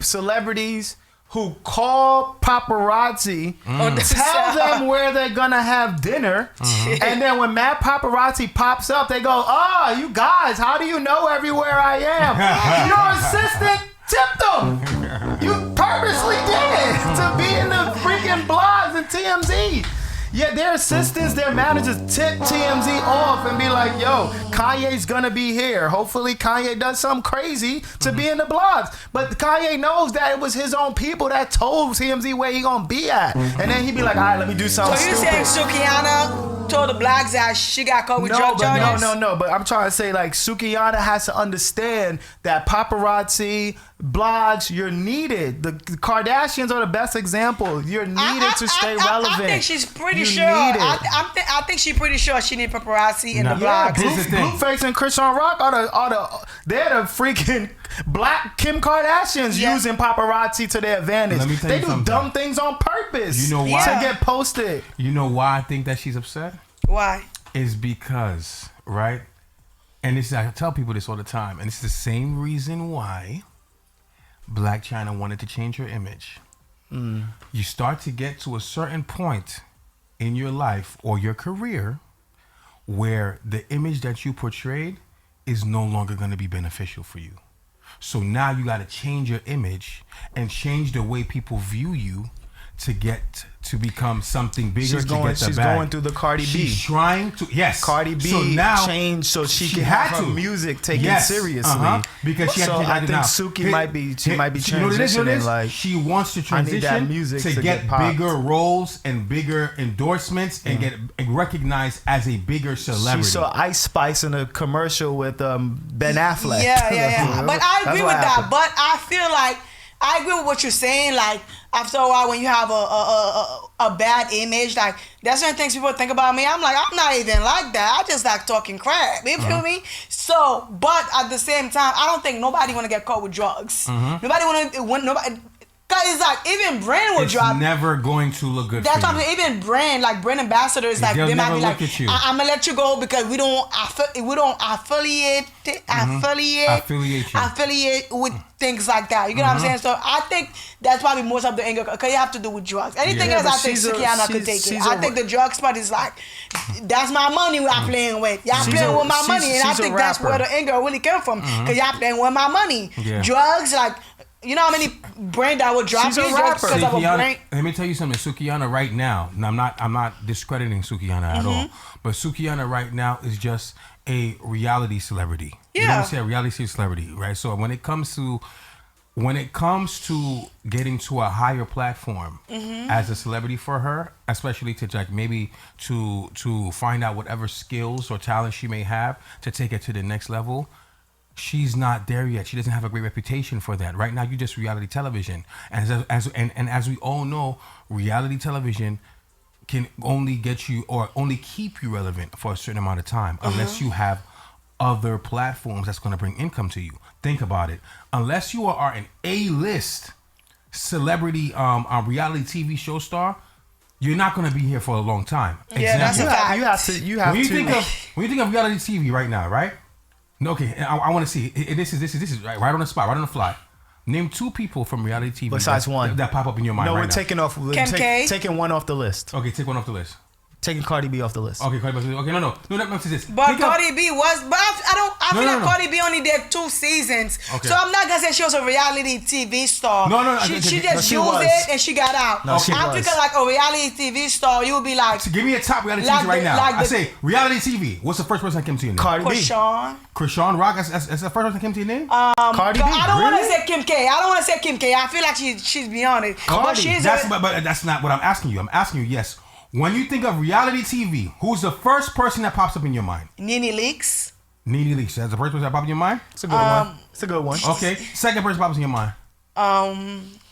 celebrities who call paparazzi, tell them where they're gonna have dinner, and then when mad paparazzi pops up, they go, "Oh, you guys, how do you know everywhere I am?" Your assistant tipped them. You purposely did to be in the freaking blogs and TMZ. Yeah, their assistants, their managers tip TMZ off and be like, yo, Kanye's gonna be here. Hopefully Kanye does something crazy to be in the blogs. But Kanye knows that it was his own people that told TMZ where he gonna be at. And then he'd be like, all right, let me do something So you stupid. saying Sukihana told the blogs that she got caught with drug charges? No. But I'm trying to say, like, Sukihana has to understand that paparazzi, blogs, you're needed. The Kardashians are the best example. You're needed to stay relevant. I think she's pretty you sure. I think she's pretty sure she need paparazzi in the blogs. Blueface and Christian Rock they're the freaking black Kim Kardashians using paparazzi to their advantage. They do dumb things on purpose. You know why? To get posted. You know why I think that she's upset? Why? Is because, right? And I tell people this all the time, and it's the same reason why Black China wanted to change her image. You start to get to a certain point in your life or your career where the image that you portrayed is no longer going to be beneficial for you. So now you got to change your image and change the way people view you to get to become something bigger. She's going through the Cardi B. She's trying to, Cardi B so now changed so she can have her music taken seriously. Because she so I think Suki might be transitioning. Like, she wants to transition to get bigger roles and bigger endorsements and get recognized as a bigger celebrity. She saw Ice Spice in a commercial with Ben Affleck. Yeah. But I agree with that. But I feel like I agree with what you're saying. Like, after a while, when you have a bad image, like, there's certain things people think about me. I'm like, I'm not even like that. I just like talking crap. You feel me? So, but at the same time, I don't think nobody want to get caught with drugs. Nobody want nobody. Cause it's like even brand will drop. It's never going to look good. That's for what I'm saying. Even brand ambassadors, like they might be like, I'm gonna let you go because we don't affiliate with things like that. You get what I'm saying? So I think that's probably most of the anger because you have to do with drugs. Anything else, I think Sukihana could take it. I think the drugs part is like, that's my money we're playing with. Y'all playing with my money, and I think that's where the anger really came from because y'all playing with my money. Drugs, like. You know how many brand that would drop you because of a brand? Let me tell you something. Sukihana right now, and I'm not discrediting Sukihana at all, but Sukihana right now is just a reality celebrity. You know what I'm saying? A reality celebrity, right? So when it comes to getting to a higher platform as a celebrity for her, especially to like maybe to find out whatever skills or talent she may have to take it to the next level. She's not there yet. She doesn't have a great reputation for that. Right now, you just reality television. And as we all know, reality television can only get you or only keep you relevant for a certain amount of time unless you have other platforms that's going to bring income to you. Think about it. Unless you are an A-list celebrity reality TV show star, you're not going to be here for a long time. Yeah, that's a fact. You have to. When you think of reality TV right now, right? Okay, I want to see. This is right on the spot, right on the fly. Name 2 people from reality TV besides one that pop up in your mind. No, right we're now. taking off. Taking one off the list. Okay, take one off the list. Taking Cardi B off the list. Okay, Cardi B. Okay, no. That's this. But Cardi B was, but I feel like Cardi B only did 2 seasons. Okay. So I'm not gonna say she was a reality TV star. No. She just used it and she got out. No, she was. I'm thinking like a reality TV star. You would be like, so give me a top reality TV right now. I say reality TV. What's the first person that came to your name? Cardi B. Krishan Rock. That's the first person that came to your name. Cardi B. I don't want to say Kim K. I feel like she's beyond it. Cardi. But that's not what I'm asking you. I'm asking you, yes. When you think of reality TV, who's the first person that pops up in your mind? Nene Leakes. That's the first person that pops in your mind? It's a good one. It's a good one. Okay. Second person pops in your mind?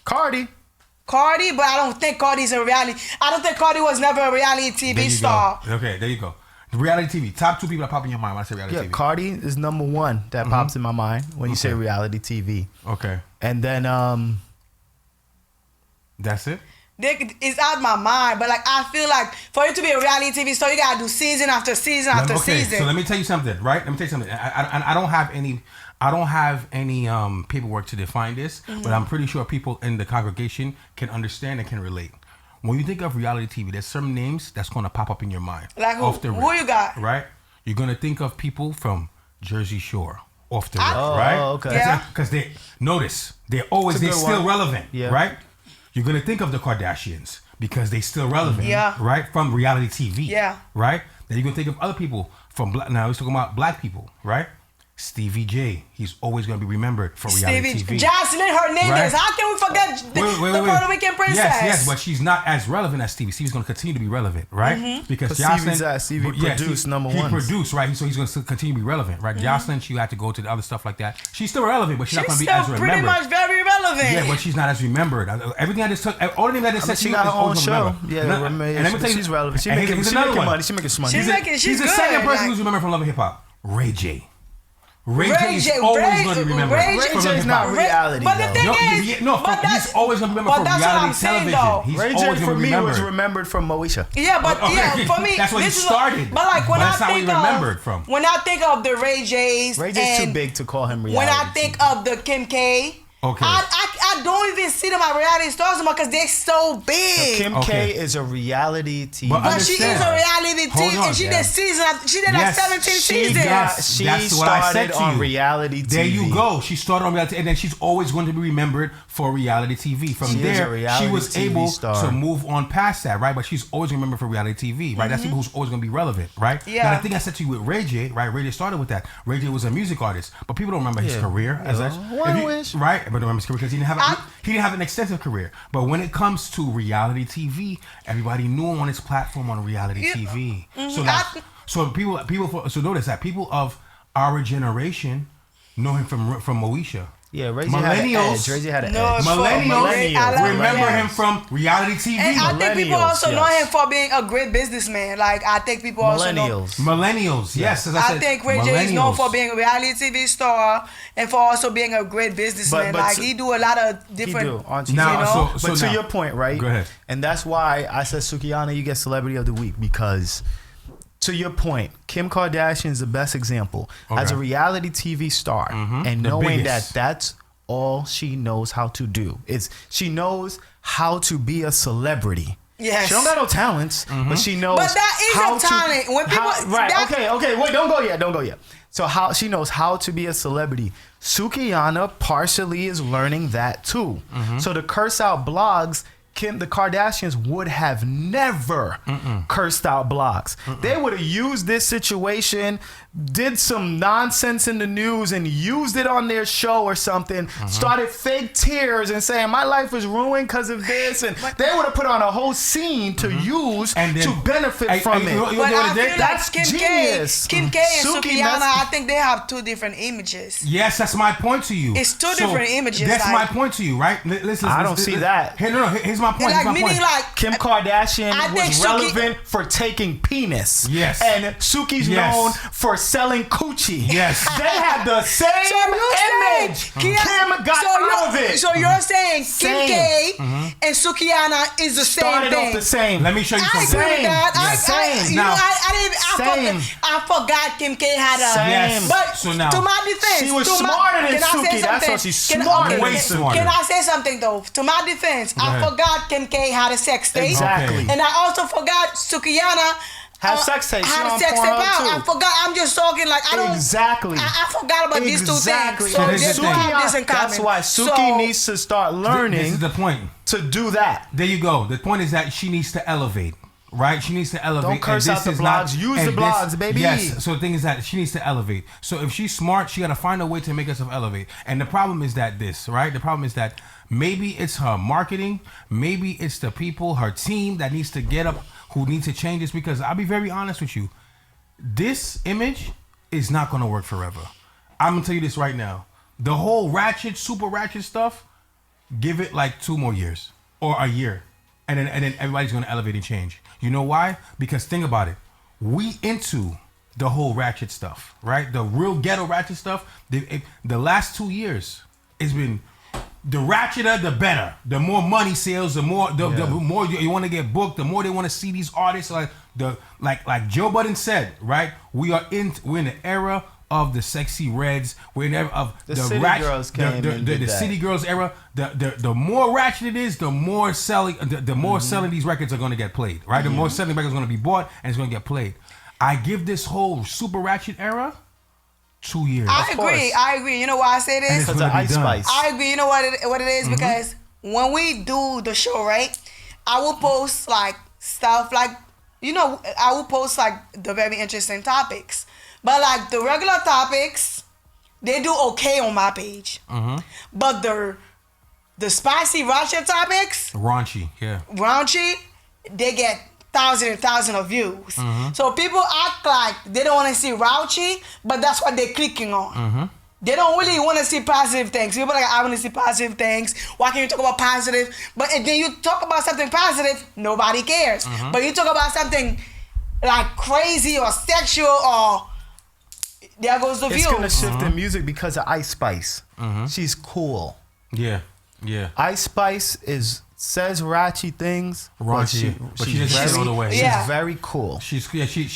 Cardi, but I don't think Cardi's a reality. I don't think Cardi was never a reality TV star. Okay, there you go. Reality TV. Top 2 people that pop in your mind when I say reality TV. Cardi is number 1 that pops in my mind when you say reality TV. Okay. And then that's it? It's out of my mind, but like I feel like for it to be a reality TV star, you gotta do season after season after season. So let me tell you something, right? Let me tell you something. I don't have any paperwork to define this, but I'm pretty sure people in the congregation can understand and can relate. When you think of reality TV, there's some names that's gonna pop up in your mind. Like who you got? Right? You're gonna think of people from Jersey Shore, off the right? Okay. Yeah. Because they're still relevant, right? You're gonna think of the Kardashians because they still relevant. Yeah. Right? From reality TV. Yeah. Right? Then you're going to think of other people from now he's talking about black people, right? Stevie J. He's always going to be remembered for reality TV. Jocelyn Hernandez. Right? How can we forget the Puerto Rican princess? Yes, but she's not as relevant as Stevie. Stevie's going to continue to be relevant, right? Mm-hmm. Because Stevie produced number one. He produced, right? So he's going to continue to be relevant, right? Jocelyn, she had to go to the other stuff like that. She's still relevant, but she's not going to be as remembered. She's still pretty much very relevant. Yeah, but she's not as remembered. Everything I just took, all the things I just said, she got her own show. Yeah, and let me tell you, she's relevant. She's making money. She's making some money. She's the second person who's remembered from Love and Hip Hop. Ray J. Ray J is always going to be remembered. Ray J is not reality. But the thing is, he's always going to be remembered for reality television. Ray J for me was remembered from Moesha. Yeah, but for me, that's what he started. But like when I think of the Ray J's, Ray J's too big to call him reality. When I think of the Kim K. Okay. I don't even see them at reality stars anymore because they're so big. So Kim K is a reality TV. But she is a reality TV, and she did season. She did like 17 seasons. She started on reality TV. There you go. She started on reality, and then she's always going to be remembered for reality TV. From there, she was able to move on past that, right? But she's always remembered for reality TV, right? That's people who's always going to be relevant, right? Yeah. And I think I said to you with Ray J, right? Ray J started with that. Ray J was a music artist, but people don't remember his career as such. Right? But don't remember his career because he didn't have an extensive career. But when it comes to reality TV, everybody knew him on his platform on reality TV. So notice that people of our generation know him from Moesha. Yeah, Ray J had an edge. Millennials remember him from reality TV. And I think people also know him for being a great businessman. Like, I think people also know... Millennials, yes. As I think Ray J is known for being a reality TV star and for also being a great businessman. But he do a lot of different... But to your point, right? Go ahead. And that's why I said, Sukihana, you get Celebrity of the Week, because... To your point, Kim Kardashian is the best example. As a reality TV star, and knowing that that's all she knows how to do. She knows how to be a celebrity. Yes. She don't got no talents, but she knows. But that is a talent. When people okay. Wait, don't go yet. So she knows how to be a celebrity. Sukihana partially is learning that too. So to curse out blogs, the Kardashians would have never cursed out blogs. They would have used this situation, did some nonsense in the news and used it on their show or something, started fake tears and saying my life was ruined because of this, and they would have put on a whole scene to use and then, to benefit from it. But I feel that's genius. Kim K and Sukihana, I think they have two different images. Yes, that's my point to you. It's two different images. That's my point to you, right? Listen, I don't see that. Here's my point. Kim Kardashian was relevant for taking penis. Yes. And Suki's known for selling coochie. Yes. They had the same image. Kim got out of it. So you're saying Kim K and Sukihana is the same Started thing? Off the same. Let me show you something. I agree with that. Same. I forgot Kim K had a... Yes. But so now, to my defense... She was smarter than Suki. That's why she's smart. Way smarter. Can I say something though? To my defense, I forgot Kim K had a sex tape. Exactly. And I also forgot Sukihana had sex tape. Had a sex tape out. I forgot. I'm just talking like I don't. Exactly. I forgot about these two things. So this in common. That's why Suki needs to start learning. This is the point. To do that. There you go. The point is that she needs to elevate. Right? She needs to elevate. Don't curse out the blogs. Use the blogs, baby. Yes. So the thing is that she needs to elevate. So if she's smart, she got to find a way to make herself elevate. And the problem is that right? The problem is that maybe it's her marketing. Maybe it's the people, her team that needs to get up, who need to change this. Because I'll be very honest with you. This image is not going to work forever. I'm going to tell you this right now. The whole ratchet, super ratchet stuff, give it like 2 more years or a year. And then everybody's going to elevate and change. You know why? Because think about it. We into the whole ratchet stuff, right? The real ghetto ratchet stuff. The last 2 years, it's been the ratcheter, the better. The more money sales, the more you want to get booked. The more they want to see these artists. Like Joe Budden said, right? We're in the era of the sexy reds. We're in the era of the City Girls came the City Girls era. The more ratchet it is, the more selling selling these records are going to get played, right? The more selling records are going to be bought and it's going to get played. I give this whole super ratchet era 2 years. I agree. You know why I say this? Because of Ice Spice. I agree. You know what it is? Because when we do the show, right? I will post like stuff like, I will post like the very interesting topics. But like the regular topics, they do okay on my page. Mm-hmm. But the spicy ratchet topics, raunchy, they get thousands of views. Mm-hmm. So people act like they don't want to see raunchy, but that's what they're clicking on. Mm-hmm. They don't really want to see positive things. People are like, I want to see positive things. Why can't you talk about positive? But if then you talk about something positive, nobody cares. Mm-hmm. But you talk about something like crazy or sexual or there goes the view. It's going to shift the music because of Ice Spice. Mm-hmm. She's cool. Yeah. Ice Spice says ratchet things, but she doesn't all the way. She's very cool. She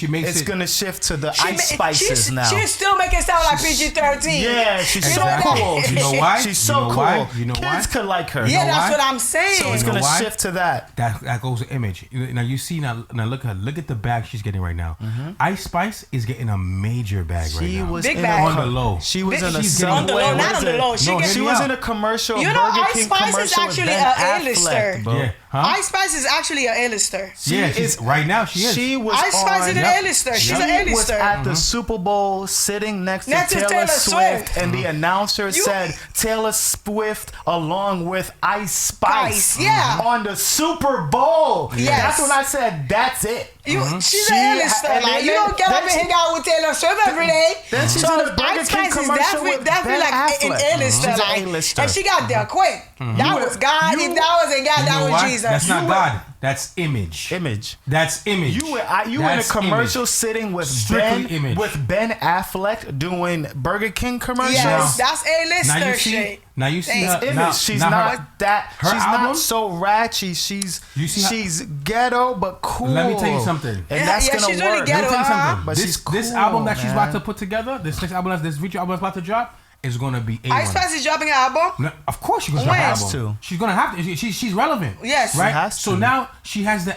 makes it's gonna shift to the Ice Spices now. She's still making it sound like PG-13. Yeah, she's so cool. You know why? She's so cool. You know why? Kids could like her. Yeah, that's what I'm saying. So it's gonna shift to that. That goes to image. Now you see now look at the bag she's getting right now. Mm-hmm. Ice Spice is getting a major bag right now. She was on the low. She was in a Subway. Not on the low. She was in a commercial. You know, Ice Spice is actually an A-lister. Yeah. Huh? Ice Spice is actually an A-lister. She's right now. She is. She was Ice Spice is an A-lister. She's an A-lister. She was at the Super Bowl sitting next to Taylor Swift, and the announcer said Taylor Swift along with Ice Spice on the Super Bowl. Yes. That's when I said, that's it. She's an A-lister. Like, you don't get up and hang out with Taylor Swift every day. Then she's in a Burger King commercial with definitely Ben like an A-lister. She's like, an A-lister. And she got there quick. That was God. If that wasn't God, that was Jesus. That's not God. That's image. That's image. You in a commercial sitting with Ben Affleck doing Burger King commercials. Yes, that's A-lister shit. Now you see her image. now, she's now not that. Her she's album, not so ratchy. She's ghetto but cool. Let me tell you something. And that's gonna she's work. really ghetto, Let me tell you something. But she's cool, this album that she's about man. to put together, this next album, this feature album that's about to drop, is gonna be A1. Ice Spice is dropping an album? No, of course she's gonna drop an album. She's gonna have to. She's relevant. Yes, right. She has to. So now she has the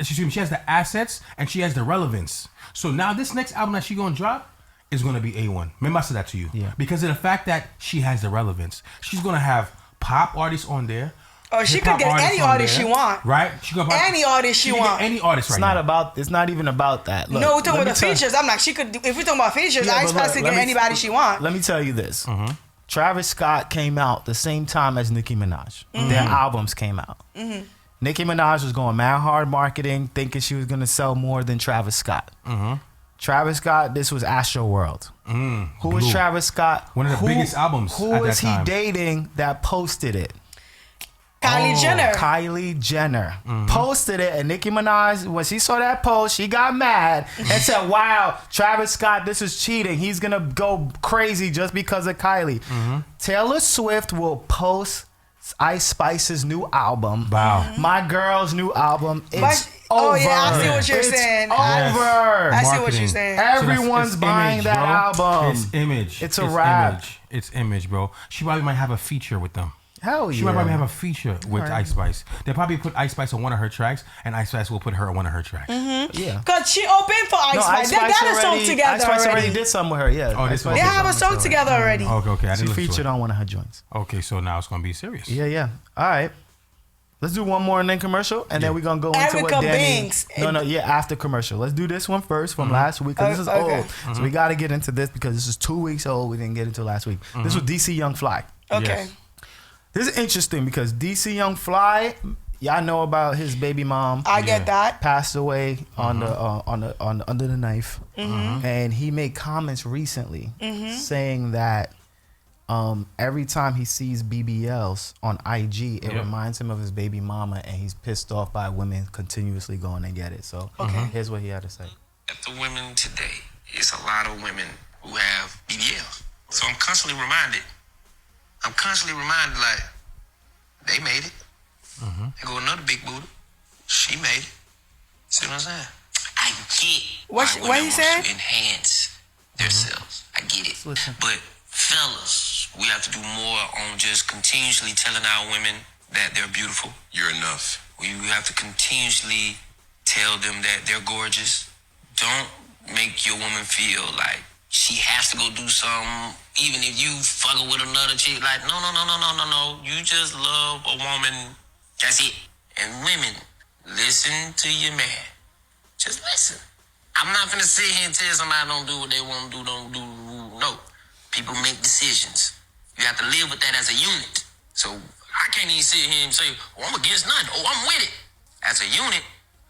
she has the assets and she has the relevance. So now this next album that she's gonna drop is gonna be A1. Remember I said that to you. Yeah. Because of the fact that she has the relevance. She's gonna have pop artists on there. Oh, she could get any artist she want. Right? She could any artist she want. Any artist right now. It's not even about that. Look, no, we're talking about the features. I'm like, she could. If we're talking about features, Ice Spice could get anybody she want. Let me tell you this. Mm-hmm. Travis Scott came out the same time as Nicki Minaj. Mm-hmm. Their albums came out. Mm-hmm. Nicki Minaj was going mad hard marketing, thinking she was going to sell more than Travis Scott. Mm-hmm. Travis Scott, this was Astro World. Who was Travis Scott? One of the biggest albums Who at was that time. he dating that posted it? Kylie Jenner posted it, and Nicki Minaj, when she saw that post, she got mad and said, wow, Travis Scott, this is cheating. He's going to go crazy just because of Kylie. Taylor Swift will post Ice Spice's new album. Wow. My Girl's new album. It's over. Oh, yeah, I see what you're saying. Over. I see what you're saying. Everyone's it's buying image, that bro. album. It's image. It's a rap. It's image, bro. She probably might have a feature with them. Hell yeah. She might probably have a feature with Ice Spice. They'll probably put Ice Spice on one of her tracks, and Ice Spice will put her on one of her tracks. Mm-hmm. Yeah. Because she opened for Ice Spice. They got a song together Ice Spice already did something with her, yeah. Oh, they have a song together already. Okay. She featured on one of her joints. Okay, so now it's going to be serious. Yeah. All right. Let's do one more and then commercial, and then we're going to go into what Danny... Banks. After commercial. Let's do this one first from last week, because this is old. So we got to get into this because this is 2 weeks old. We didn't get into last week. This was DC Young Fly. Okay. Yes. This is interesting because DC Young Fly, y'all know about his baby mom. I get that. Passed away on the under the knife, and he made comments recently saying that every time he sees BBLs on IG, it reminds him of his baby mama, and he's pissed off by women continuously going and get it. So here's what he had to say. At the women today, it's a lot of women who have BBLs. So I'm constantly reminded, like, they made it. There go another big booty. She made it. See what I'm saying? I get why women want to enhance themselves. I get it. But fellas, we have to do more on just continuously telling our women that they're beautiful. You're enough. We have to continuously tell them that they're gorgeous. Don't make your woman feel like she has to go do something, even if you fucking with another chick. Like, no. You just love a woman. That's it. And women, Listen to your man. Just listen. I'm not gonna sit here and tell somebody don't do what they want to do, don't do. No. People make decisions. You have to live with that as a unit. So I can't even sit here and say, oh, I'm against nothing. Oh, I'm with it. As a unit,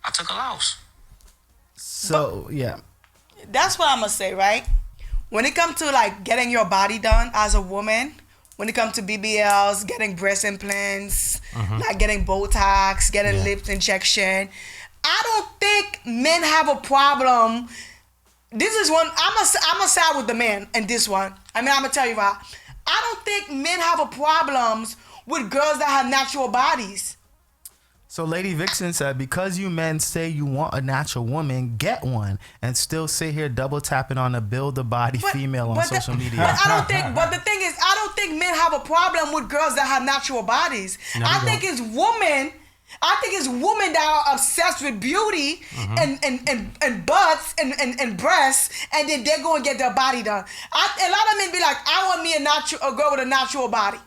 I took a loss. So, yeah. That's what I'm going to say, right? When it comes to, like, getting your body done as a woman, when it comes to BBLs, getting breast implants, like getting Botox, getting lip injection, I don't think men have a problem. This is one, I'm a side with the man in this one. I mean, I'm going to tell you why. I don't think men have a problems with girls that have natural bodies. So Lady Vixen said, because you men say you want a natural woman, get one, and still sit here double tapping on a build a body female on social media. But I don't think. But the thing is, I don't think men have a problem with girls that have natural bodies. I think it's women. I think it's women that are obsessed with beauty and butts and breasts, and then they go and get their body done. A lot of men be like, I want me a girl with a natural body.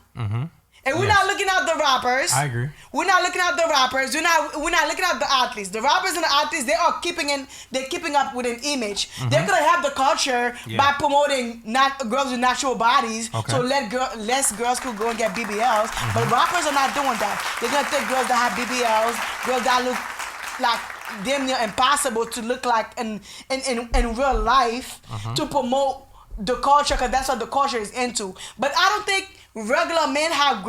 And we're not looking at the rappers. I agree. We're not looking at the rappers. We're not looking at the athletes. The rappers and the athletes, they're keeping up with an image. They're gonna have the culture by promoting girls with natural bodies. So less girls could go and get BBLs. But rappers are not doing that. They're gonna take girls that have BBLs, girls that look like damn near impossible to look like in real life to promote the culture, because that's what the culture is into. But I don't think regular men have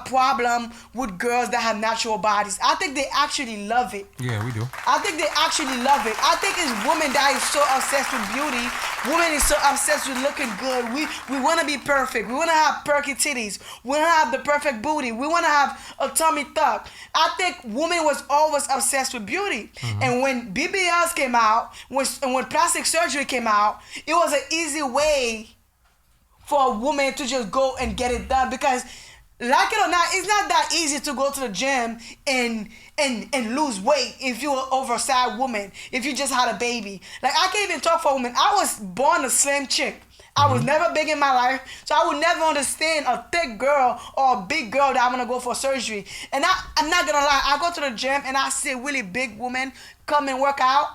problem with girls that have natural bodies. I think they actually love it. Yeah, we do. I think they actually love it. I think it's women that is so obsessed with beauty. Women is so obsessed with looking good. We want to be perfect. We want to have perky titties. We want to have the perfect booty. We want to have a tummy tuck. I think women was always obsessed with beauty. And when BBLs came out, when plastic surgery came out, it was an easy way for a woman to just go and get it done, because like it or not, it's not that easy to go to the gym and lose weight if you're an oversized woman, if you just had a baby. Like, I can't even talk for women. I was born a slim chick. I was never big in my life, so I would never understand a thick girl or a big girl that I'm gonna go for surgery. And I'm not gonna lie, I go to the gym and I see really big women come and work out.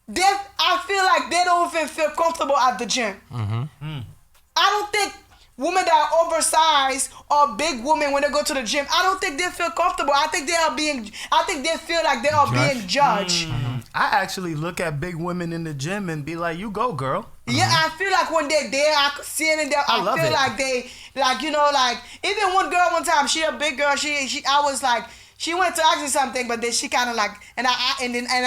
I feel like they don't even feel comfortable at the gym. I don't think women that are oversized or big women, when they go to the gym, I don't think they feel comfortable. I think they feel like they are being judged. I actually look at big women in the gym and be like, you go, girl. Yeah, I feel like when they're there, I could see it in there. I feel like they, like, you know, like, even one girl one time, she a big girl, I was like, she went to ask me something, but then she kind of like, and I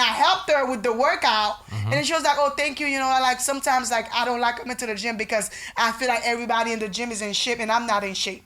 helped her with the workout, and then she was like, "Oh, thank you." You know, I like sometimes like I don't like coming to the gym because I feel like everybody in the gym is in shape and I'm not in shape.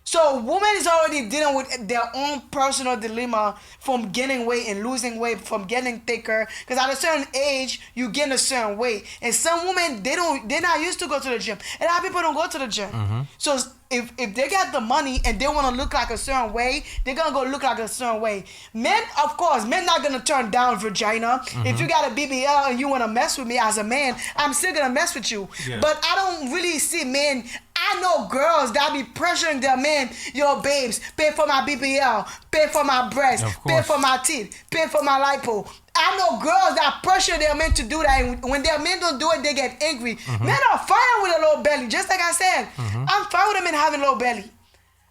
So woman is already dealing with their own personal dilemma from gaining weight and losing weight, from getting thicker. Because at a certain age, you gain a certain weight, and some women they're not used to go to the gym, and a lot of people don't go to the gym. So if they got the money and they want to look like a certain way, they're gonna go look like a certain way. Men, of course, men not gonna turn down vagina. If you got a BBL and you wanna mess with me as a man, I'm still gonna mess with you. But I don't really see men. I know girls that be pressuring their men, yo, babes, pay for my BBL, pay for my breast, pay for my teeth, pay for my lipo. I know girls that pressure their men to do that, and when their men don't do it, they get angry. Men are fine with a low belly, just like I said. I'm fine with a man having a low belly.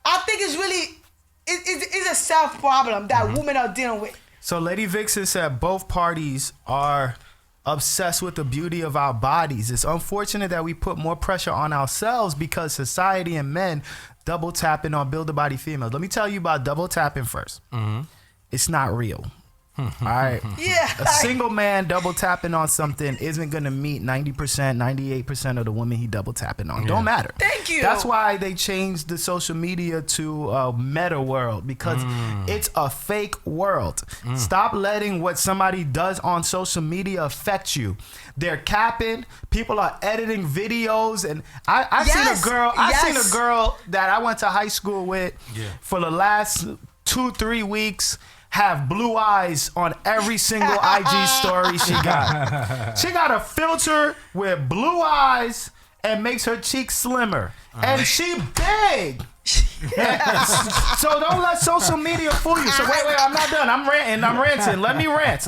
I think it's really, it's a self problem that women are dealing with. So Lady Vixen said both parties are obsessed with the beauty of our bodies. It's unfortunate that we put more pressure on ourselves because society and men double tapping on build a body females. Let me tell you about double tapping first. It's not real. All right. Yeah. A single man double tapping on something isn't going to meet 90%, 98% of the women he double tapping on. Don't matter. Thank you. That's why they changed the social media to a meta world, because it's a fake world. Stop letting what somebody does on social media affect you. They're capping. People are editing videos, and I seen a girl that I went to high school with for the last 2-3 weeks have blue eyes on every single IG story she got. She got a filter with blue eyes and makes her cheeks slimmer. And she big. So don't let social media fool you. So wait, I'm not done. I'm ranting. Let me rant.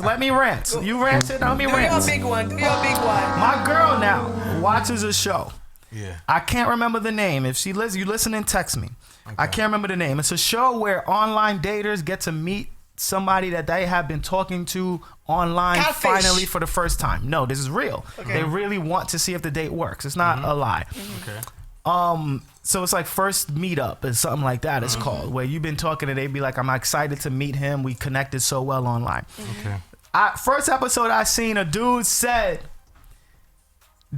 You ranted, let me rant. Do your big one. My girl now watches a show. Yeah. I can't remember the name. If she listens, you listen and text me. Okay. I can't remember the name. It's a show where online daters get to meet somebody that they have been talking to online finally for the first time. No, this is real. Okay. They really want to see if the date works. It's not a lie. Okay. So it's like first meetup or something like that it's called, where you've been talking and they be like, I'm excited to meet him. We connected so well online. Okay. First episode I seen, a dude said,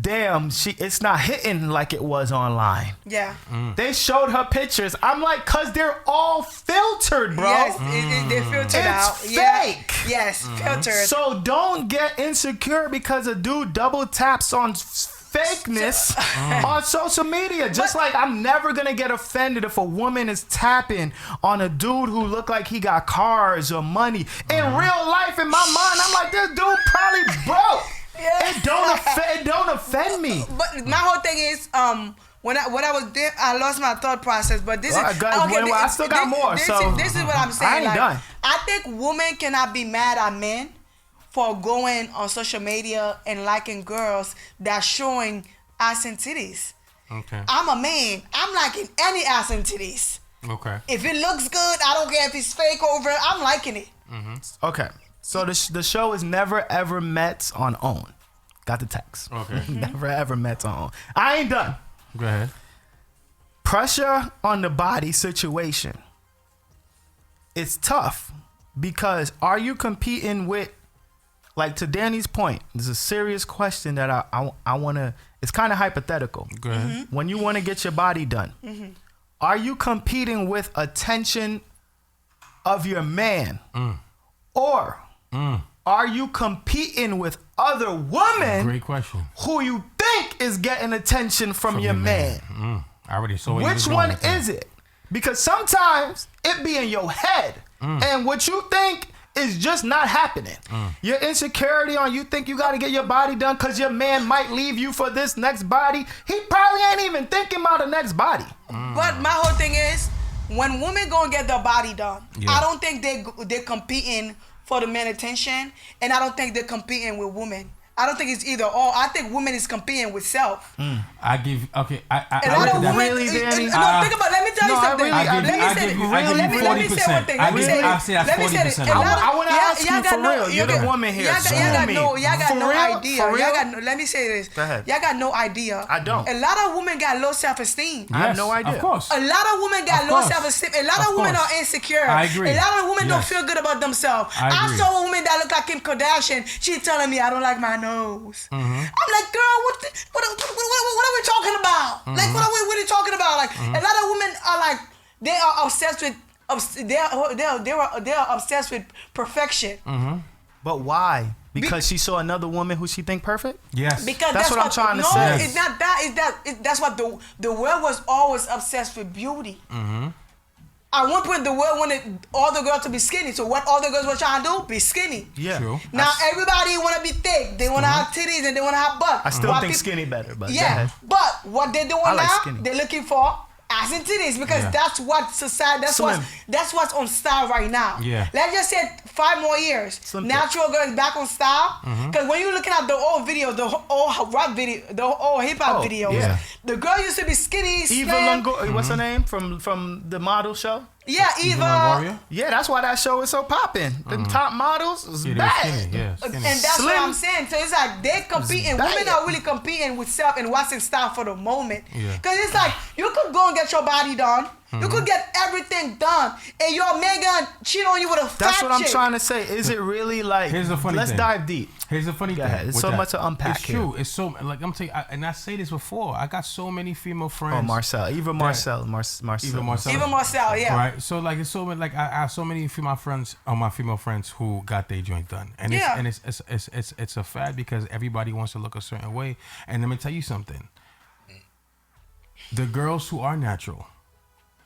damn, it's not hitting like it was online. Yeah. They showed her pictures. I'm like, cause they're all filtered, bro. Yes, they're filtered out. It's fake. Yeah. Yes, filtered. So don't get insecure because a dude double taps on fakeness on social media. Just like I'm never gonna get offended if a woman is tapping on a dude who look like he got cars or money. In real life, in my mind, I'm like, this dude probably broke. Yeah. It don't offend me. But my whole thing is, when I was there, I lost my thought process. But this I still got more. This is what I'm saying. I ain't done. I think women cannot be mad at men for going on social media and liking girls that's showing ass and titties. Okay. I'm a man. I'm liking any ass and titties. Okay. If it looks good, I don't care if it's fake over it. I'm liking it. Okay. So the show is Never Ever Met on OWN. Got the text. Okay. Never Ever Met on OWN. I ain't done. Go ahead. Pressure on the body situation. It's tough because are you competing with, like to Danny's point, there's a serious question that I want to, it's kind of hypothetical. Go ahead. When you want to get your body done, are you competing with attention of your man? Or are you competing with other women? Great question. Who you think is getting attention from your man? I already saw it. Which one is it? Because sometimes it be in your head. And what you think is just not happening. Your insecurity on you think you got to get your body done because your man might leave you for this next body. He probably ain't even thinking about the next body. But my whole thing is, when women go and get their body done, I don't think they're competing for the men attention, and I don't think they're competing with women. I don't think it's either or. I think women is competing with self. I give okay. Really, Danny? No, think about it. Let me tell you something. Let me say one thing. I say that's 40%. I want to ask you for real. You're the woman here. Y'all got no idea. Let me say this. Go ahead. Y'all got no idea. I don't. A lot of women got low self-esteem. I have no idea. Of course. A lot of women got low self-esteem. A lot of women are insecure. I agree. A lot of women don't feel good about themselves. I saw a woman that looked like Kim Kardashian. She telling me I don't like my nose. I'm like, girl, what are we talking about? Like, what are we really talking about? Like, a lot of women are like, they are obsessed with, they are obsessed with perfection. But why? Because she saw another woman who she think perfect? Yes. Because that's what I'm trying to say. No, it's not that. That's what the world was always obsessed with beauty. At one point, the world wanted all the girls to be skinny. So what all the girls were trying to do? Be skinny. Yeah. True. Now everybody want to be thick. They want to have titties and they want to have butt. I still think skinny better, but yeah. But what they're doing now, they're looking for ass and titties because that's what society. That's what's on style right now. Yeah. Let's just say 5 more years. Natural girl is back on style. Because when you're looking at the old videos, the old rap video, the old hip hop videos, the girl used to be skinny. Eva Longoria, what's her name from the model show? Yeah, Eva. Yeah, that's why that show is so popping. The top models is bad. Skinny. And that's what I'm saying. So it's like they're competing. Women are really competing with self and what's in style for the moment. Because it's like you could go and get your body done. You could get everything done, and your man gonna cheat on you with a fat chick. That's what I'm trying to say. Is it really like? Here's the funny thing. Let's dive deep. Here's the funny thing. It's so much to unpack. It's true. It's so like I'm telling you, and I say this before. I got so many female friends. Oh, Marcel, Eva Marcel. Yeah. Right. So like it's so many, like I have so many female friends, my female friends who got their joint done, and it's a fad because everybody wants to look a certain way. And let me tell you something. The girls who are natural,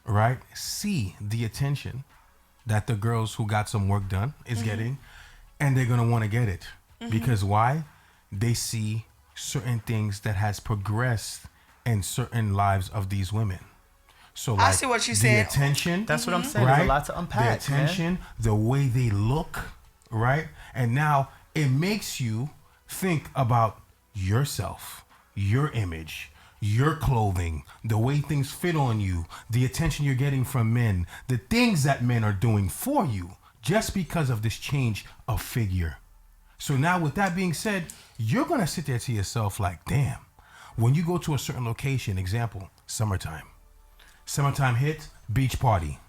right, see the attention that the girls who got some work done is getting, and they're gonna want to get it because why? They see certain things that has progressed in certain lives of these women. So like, I see what you said. The attention. That's what I'm saying. Right? There's a lot to unpack. The attention, man. the way they look, right? And now it makes you think about yourself, your image, your clothing, the way things fit on you, the attention you're getting from men, the things that men are doing for you just because of this change of figure. So now with that being said, you're going to sit there to yourself like, damn, when you go to a certain location, example, summertime hits, beach party,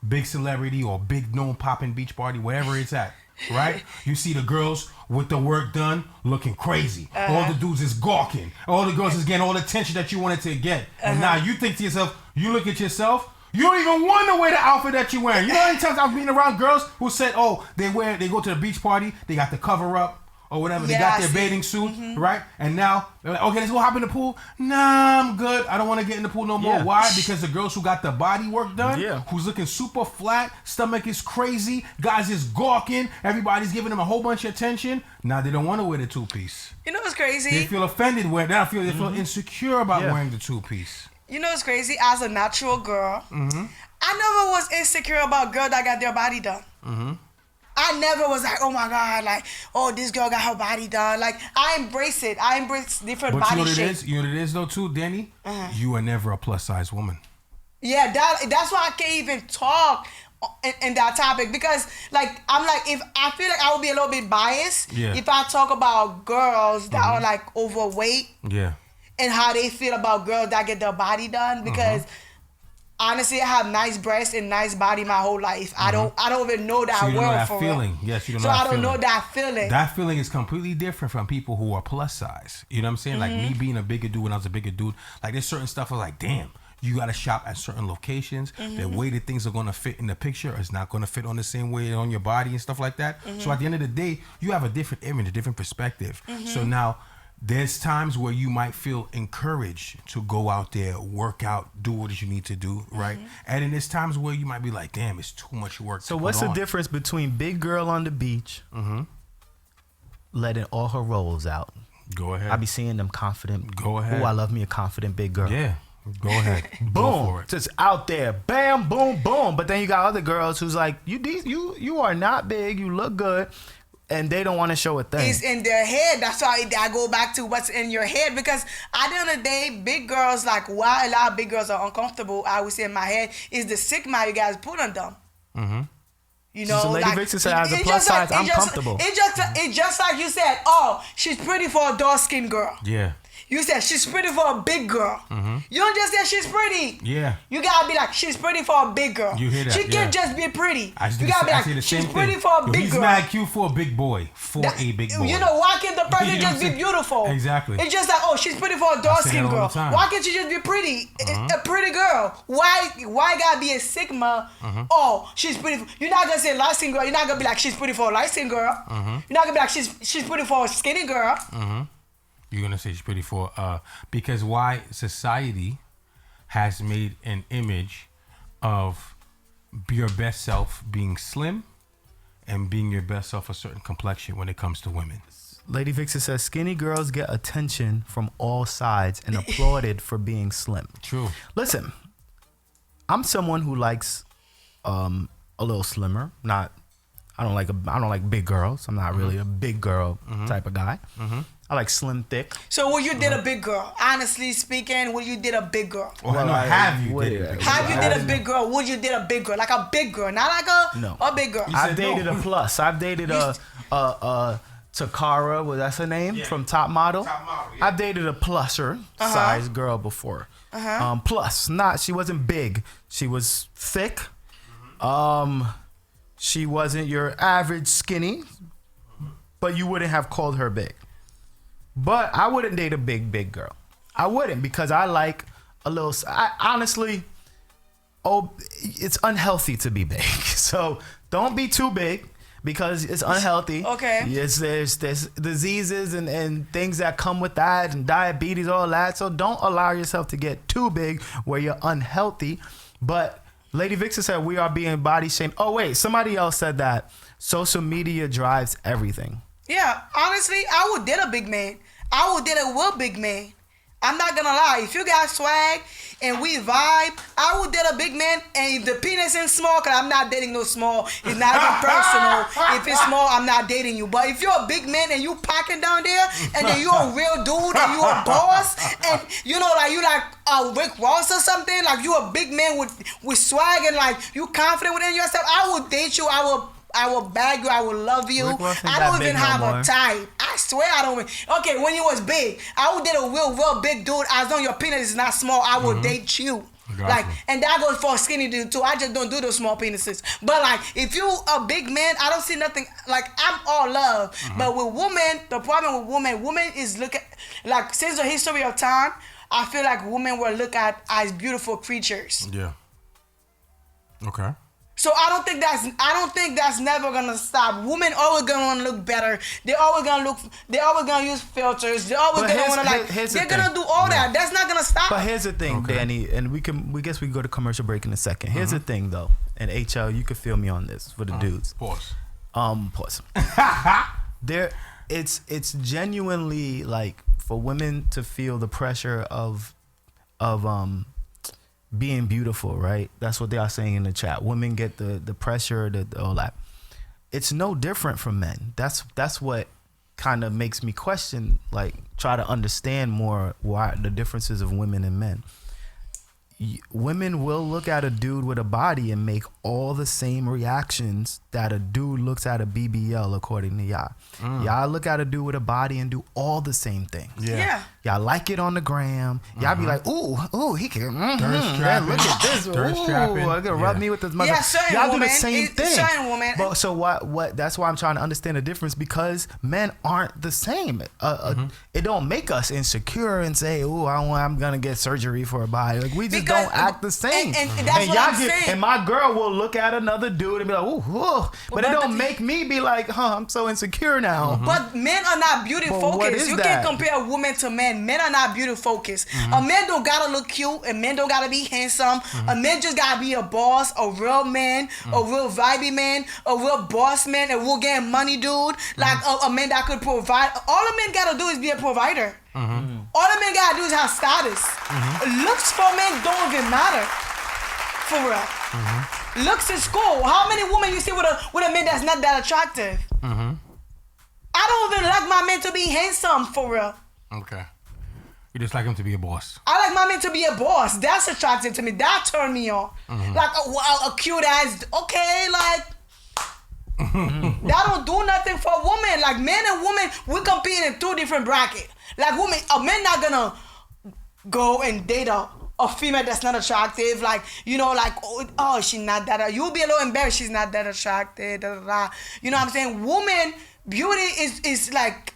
big celebrity or big known popping beach party, wherever it's at. Right? You see the girls with the work done looking crazy. All the dudes is gawking. All the girls is getting all the attention that you wanted to get. And now you think to yourself, you look at yourself, you don't even want to wear the outfit that you're wearing. You know how many times I've been around girls who said, oh, they go to the beach party, they got the cover up or whatever. They got their bathing suit, right? And now they're like, okay, let's go hop in the pool. Nah, I'm good. I don't want to get in the pool no more. Why? Because the girls who got the body work done, who's looking super flat, stomach is crazy, guys is gawking, everybody's giving them a whole bunch of attention. Now they don't want to wear the two-piece. You know what's crazy? They feel offended they feel insecure about wearing the two-piece. You know what's crazy? As a natural girl, I never was insecure about girls that got their body done. I never was like, oh my God, like, oh, this girl got her body done. Like, I embrace it. I embrace different body shapes. You know what it is though too, Danny? You were never a plus size woman. Yeah, that's why I can't even talk in that topic, because like I'm like, if I feel like I would be a little bit biased if I talk about girls that are like overweight and how they feel about girls that get their body done, because honestly, I have nice breasts and nice body my whole life. I don't even know that world for real. Yes, you don't so know that I don't feeling. know that feeling. That feeling is completely different from people who are plus size. You know what I'm saying? Like me being a bigger dude when I was a bigger dude. Like there's certain stuff I was like, damn, you got to shop at certain locations. The way that things are going to fit in the picture is not going to fit on the same way on your body and stuff like that. So at the end of the day, you have a different image, a different perspective. So now there's times where you might feel encouraged to go out there, work out, do what you need to do, right? And then there's times where you might be like, damn, it's too much work. So what's the difference between big girl on the beach letting all her rolls out? Go ahead. I be seeing them confident. Go ahead. Oh, I love me a confident big girl. Yeah. Go ahead. Boom. Go for it. Just out there. Bam, boom, boom. But then you got other girls who's like, you are not big. You look good. And they don't want to show a thing. It's in their head. That's why I go back to what's in your head. Because at the end of the day, big girls, like why a lot of big girls are uncomfortable, I would say in my head, is the stigma you guys put on them. You know, so Lady like, Vixen said, as a plus size, I'm comfortable. It's just like you said, oh, she's pretty for a dark-skinned girl. Yeah. You said she's pretty for a big girl. You don't just say she's pretty. Yeah. You gotta be like, she's pretty for a big girl. You hear that? She can't just be pretty. You gotta be like, she's pretty thing. for a big he's girl. He's mad cute for a big boy. A big boy. You know, why can't the person just be beautiful? Exactly. It's just like, oh, she's pretty for a dark-skinned girl. Why can't she just be pretty? A pretty girl. Why gotta be a sigma? Oh, she's pretty. You're not gonna say light-skinned girl. You're not gonna be like, she's pretty for a light-skinned girl. You're not gonna be like, she's pretty for a skinny girl. You're gonna say she's pretty for because why society has made an image of your best self being slim and being your best self a certain complexion when it comes to women. Lady Vixen says skinny girls get attention from all sides and applauded for being slim. True. Listen, I'm someone who likes a little slimmer. I don't like big girls. I'm not really a big girl type of guy. I like slim, thick. So would you date a big girl? Honestly speaking, would you date a big girl? Have you dated a big girl? Would you date a big girl? Like a big girl, not like a big girl. I've dated a plus. I've dated a Takara, that's her name, from Top Model. I've dated a pluser size girl before. Plus, she wasn't big. She was thick. She wasn't your average skinny, but you wouldn't have called her big. But I wouldn't date a big girl. I wouldn't, because I like a little. Honestly, it's unhealthy to be big. So don't be too big, because it's unhealthy. Okay. Yes, there's diseases and things that come with that, and diabetes, all that. So don't allow yourself to get too big where you're unhealthy. But Lady Vixen said we are being body shamed. Oh wait, somebody else said that social media drives everything. Yeah, honestly, I would date a big man. I would date a real big man. I'm not gonna lie. If you got swag and we vibe, I would date a big man. And if the penis is small, cause I'm not dating no small. It's not even personal. If it's small, I'm not dating you. But if you're a big man and you packing down there, and then you're a real dude and you a boss, and you know, like you like Rick Ross or something, like you a big man with swag and like you confident within yourself, I would date you. I will bag you. I will love you. I don't even have a type. I swear I don't. Okay, when you was big, I would date a real big dude. As long as your penis is not small, I will date you. Like, and that goes for a skinny dude too. I just don't do those small penises. But like, if you a big man, I don't see nothing. Like, I'm all love. But with women, the problem with women is like since the history of time, I feel like women were looked at as beautiful creatures. Yeah. Okay. So I don't think that's never gonna stop. Women always gonna wanna look better. They're always gonna use filters. They're always gonna wanna they're gonna do all that. That's not gonna stop. But here's the thing, Danny, and we guess we can go to commercial break in a second. Here's the thing though, and HL, you can feel me on this for the dudes. Pause. Pause. It's genuinely like for women to feel the pressure of being beautiful, right? That's what they are saying in the chat. Women get the pressure, all that. It's no different from men. That's what kind of makes me question, like try to understand more why the differences of women and men. Women will look at a dude with a body and make all the same reactions that a dude looks at a BBL, according to y'all. Y'all look at a dude with a body and do all the same things. Yeah. Y'all like it on the gram. Y'all be like, ooh, he can. Man, look at this. Ooh, gonna rub me with this mother. Yeah, y'all woman. do the same thing. Certain woman. But so what? That's why I'm trying to understand the difference, because men aren't the same. It don't make us insecure and say, ooh, I'm gonna get surgery for a body. Like we just don't act the same. And that's what I'm saying. And my girl will look at another dude and be like, ooh. But it don't make me be like, I'm so insecure now. But men are not beauty focused. You can't compare women to men. Men are not beauty focused. A man don't gotta look cute, and men don't gotta be handsome. A man just gotta be a boss, a real man, a real vibey man, a real boss man, a real getting money dude. Like a man that could provide. All a man gotta do is be a provider. All a man gotta do is have status. Looks for men don't even matter. For real. Looks is cool. How many women you see with a man that's not that attractive? I don't even like my man to be handsome, for real. Okay. You just like him to be a boss. I like my man to be a boss. That's attractive to me. That turned me on. Like a cute ass, okay, like that don't do nothing for a woman. Like men and women, we compete in two different brackets. Like women, a man not gonna go and date a female that's not attractive. Like, you know, like, oh, she's not that. You'll be a little embarrassed. She's not that attractive. Da, da, da. You know what I'm saying? Woman, beauty is like,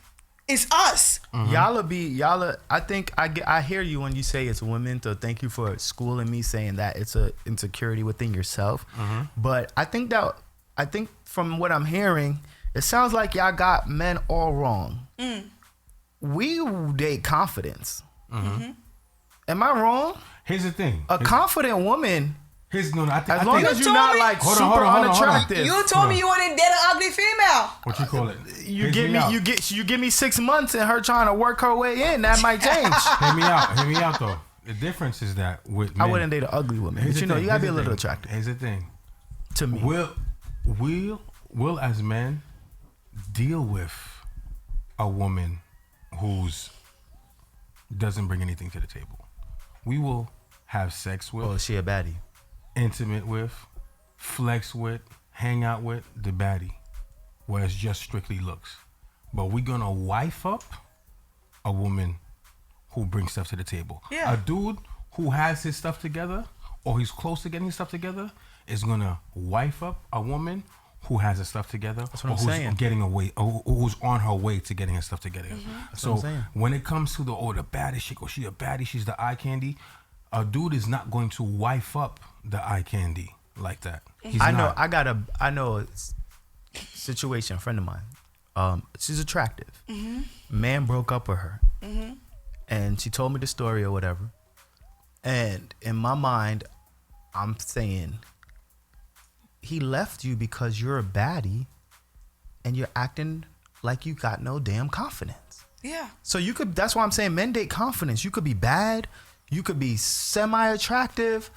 it's us. Y'all I think I hear you when you say it's women, so thank you for schooling me saying that it's a insecurity within yourself. But I think from what I'm hearing, it sounds like y'all got men all wrong. We date confidence. Am I wrong? Here's the thing. A confident woman. As long as you're not like super unattractive. You told me you wouldn't date an ugly female. What you call it? You give me 6 months and her trying to work her way in. That might change. Hear me out though. The difference is that with men, I wouldn't date an ugly woman. But you know, you gotta be a little attractive. Here's the thing. To me, we'll as men deal with a woman who's doesn't bring anything to the table. We will have sex with. Oh, is she a baddie? Intimate with, flex with, hang out with the baddie, where it's just strictly looks. But we're gonna wife up a woman who brings stuff to the table. Yeah. A dude who has his stuff together, or he's close to getting his stuff together, is gonna wife up a woman who has her stuff together, That's what or I'm who's saying. getting away, or who's on her way to getting her stuff together. So when it comes to the baddest chick, or she a baddie, she's the eye candy. A dude is not going to wife up the eye candy like that. I know a situation, a friend of mine. She's attractive. Man broke up with her. And she told me the story or whatever. And in my mind, I'm saying, he left you because you're a baddie and you're acting like you got no damn confidence. Yeah. So you could. That's why I'm saying men date confidence. You could be bad. You could be semi-attractive.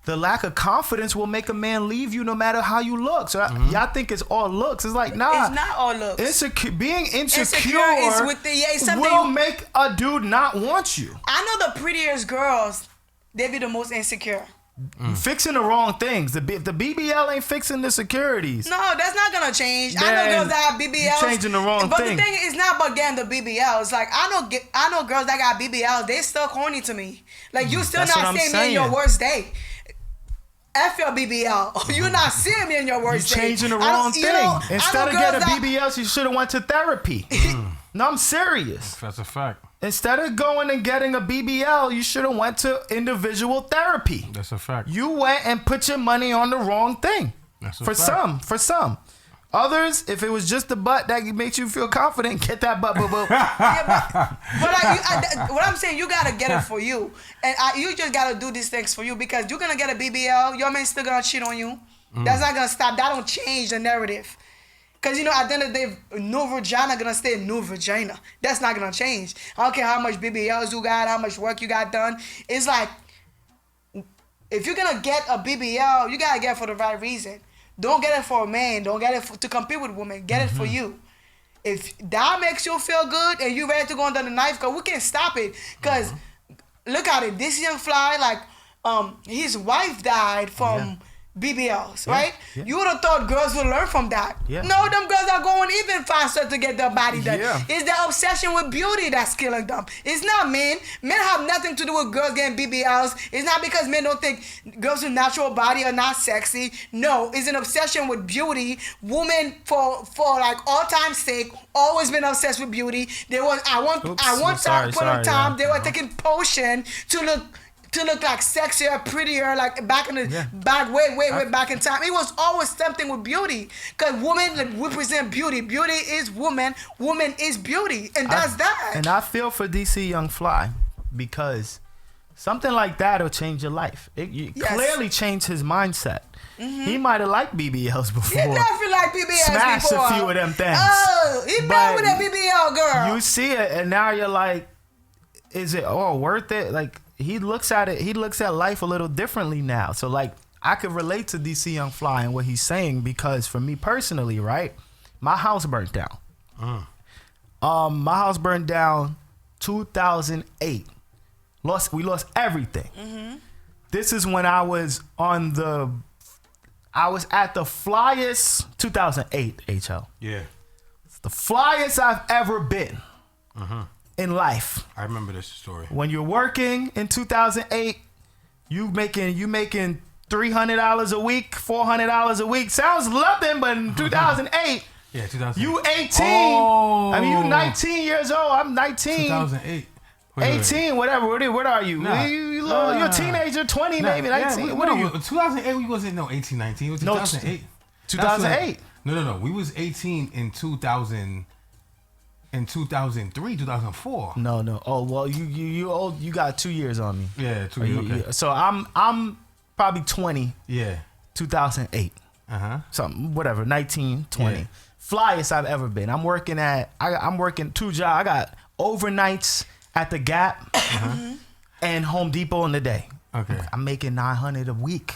The lack of confidence will make a man leave you no matter how you look. So y'all think it's all looks. It's like, nah. It's not all looks. Being insecure is with will make a dude not want you. I know the prettiest girls, they be the most insecure. Fixing the wrong things. The BBL ain't fixing the securities. No, that's not gonna change. I know girls that have BBLs. Changing the wrong but thing. But the thing is not about getting the BBLs. Like I know girls that got BBLs. They still corny to me. Like you still not seeing me in your worst day. F your BBL. You're not seeing me in your worst day. You're changing the wrong thing. Instead of getting BBLs, you should have went to therapy. No, I'm serious. That's a fact. Instead of going and getting a BBL, you should have went to individual therapy. That's a fact. You went and put your money on the wrong thing. That's a fact. For some. Others, if it was just the butt that makes you feel confident, get that butt, boo boo. What I'm saying, you gotta get it for you, and you just gotta do these things for you because you're gonna get a BBL. Your man's still gonna cheat on you. That's not gonna stop. That don't change the narrative. Cause at the end of the day, new vagina gonna stay new vagina. That's not gonna change. I don't care how much BBLs you got, how much work you got done. It's like, if you're gonna get a BBL, you gotta get it for the right reason. Don't get it for a man. Don't get it to compete with women. Get it for you. If that makes you feel good and you ready to go under the knife, cause we can't stop it. Cause look at it. This young fly, his wife died from BBLs, right? Yeah. You would have thought girls would learn from that. Yeah. No, them girls are going even faster to get their body done. Yeah. It's the obsession with beauty that's killing them. It's not men. Men have nothing to do with girls getting BBLs. It's not because men don't think girls with natural body are not sexy. No, it's an obsession with beauty. Women, for like all time's sake, always been obsessed with beauty. They were they were taking potion to look like sexier, prettier, like back in the way back in time. It was always something with beauty. Because women represent beauty. Beauty is woman. Woman is beauty. And that's that. And I feel for DC Young Fly because something like that will change your life. It clearly changed his mindset. He might have liked BBLs before. He definitely liked BBLs Smashed before. a few of them things. Oh, he been with a BBL girl. You see it, and now you're like, is it all worth it? Like, he looks at life a little differently now. So like I could relate to DC Young Fly and what he's saying because for me personally, right? My house burnt down. My house burned down 2008. We lost everything. This is when I was at the flyest 2008 HL. Yeah. It's the flyest I've ever been. In life. I remember this story. When you're working in 2008, you making $300 a week, $400 a week. Sounds nothing, but in 2008, 2008. You 18. Oh. I mean, you 19 years old. I'm 19. 2008. 18, whatever. What are you? Nah. You're a teenager, 20 maybe, 19. What are you? 2008, we wasn't 18, 19. It was 2008. 2008. No. We was 18 in 2000. In 2003, 2004. No. Oh well, you old. You got 2 years on me. Yeah, 2 years. Okay. So I'm probably 20. Yeah. 2008. Something, whatever. 19, 20. Yeah. Flyest I've ever been. I'm working 2 jobs. I got overnights at the Gap and Home Depot in the day. Okay. I'm making $900 a week.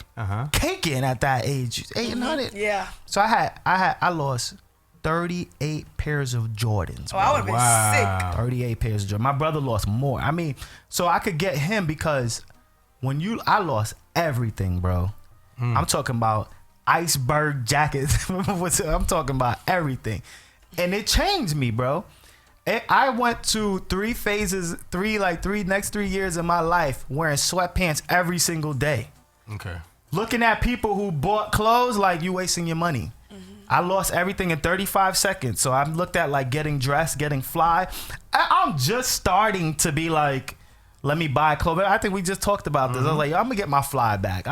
Caking at that age, $800. Yeah. So I lost 38 pairs of Jordans. Oh, I would have been sick. 38 pairs of Jordans. My brother lost more. I mean, so I could get him because I lost everything, bro. I'm talking about iceberg jackets. I'm talking about everything. And it changed me, bro. I went to next 3 years of my life wearing sweatpants every single day. Okay. Looking at people who bought clothes like you wasting your money. I lost everything in 35 seconds. So I'm looked at like getting dressed, getting fly. I'm just starting to be like, let me buy clothes. I think we just talked about this. I was like, I'm going to get my fly back.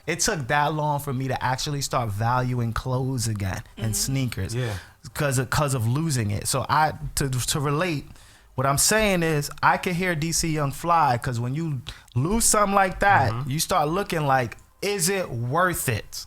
It took that long for me to actually start valuing clothes again and sneakers because of losing it. So to relate, what I'm saying is I can hear DC Young Fly because when you lose something like that, you start looking like, is it worth it?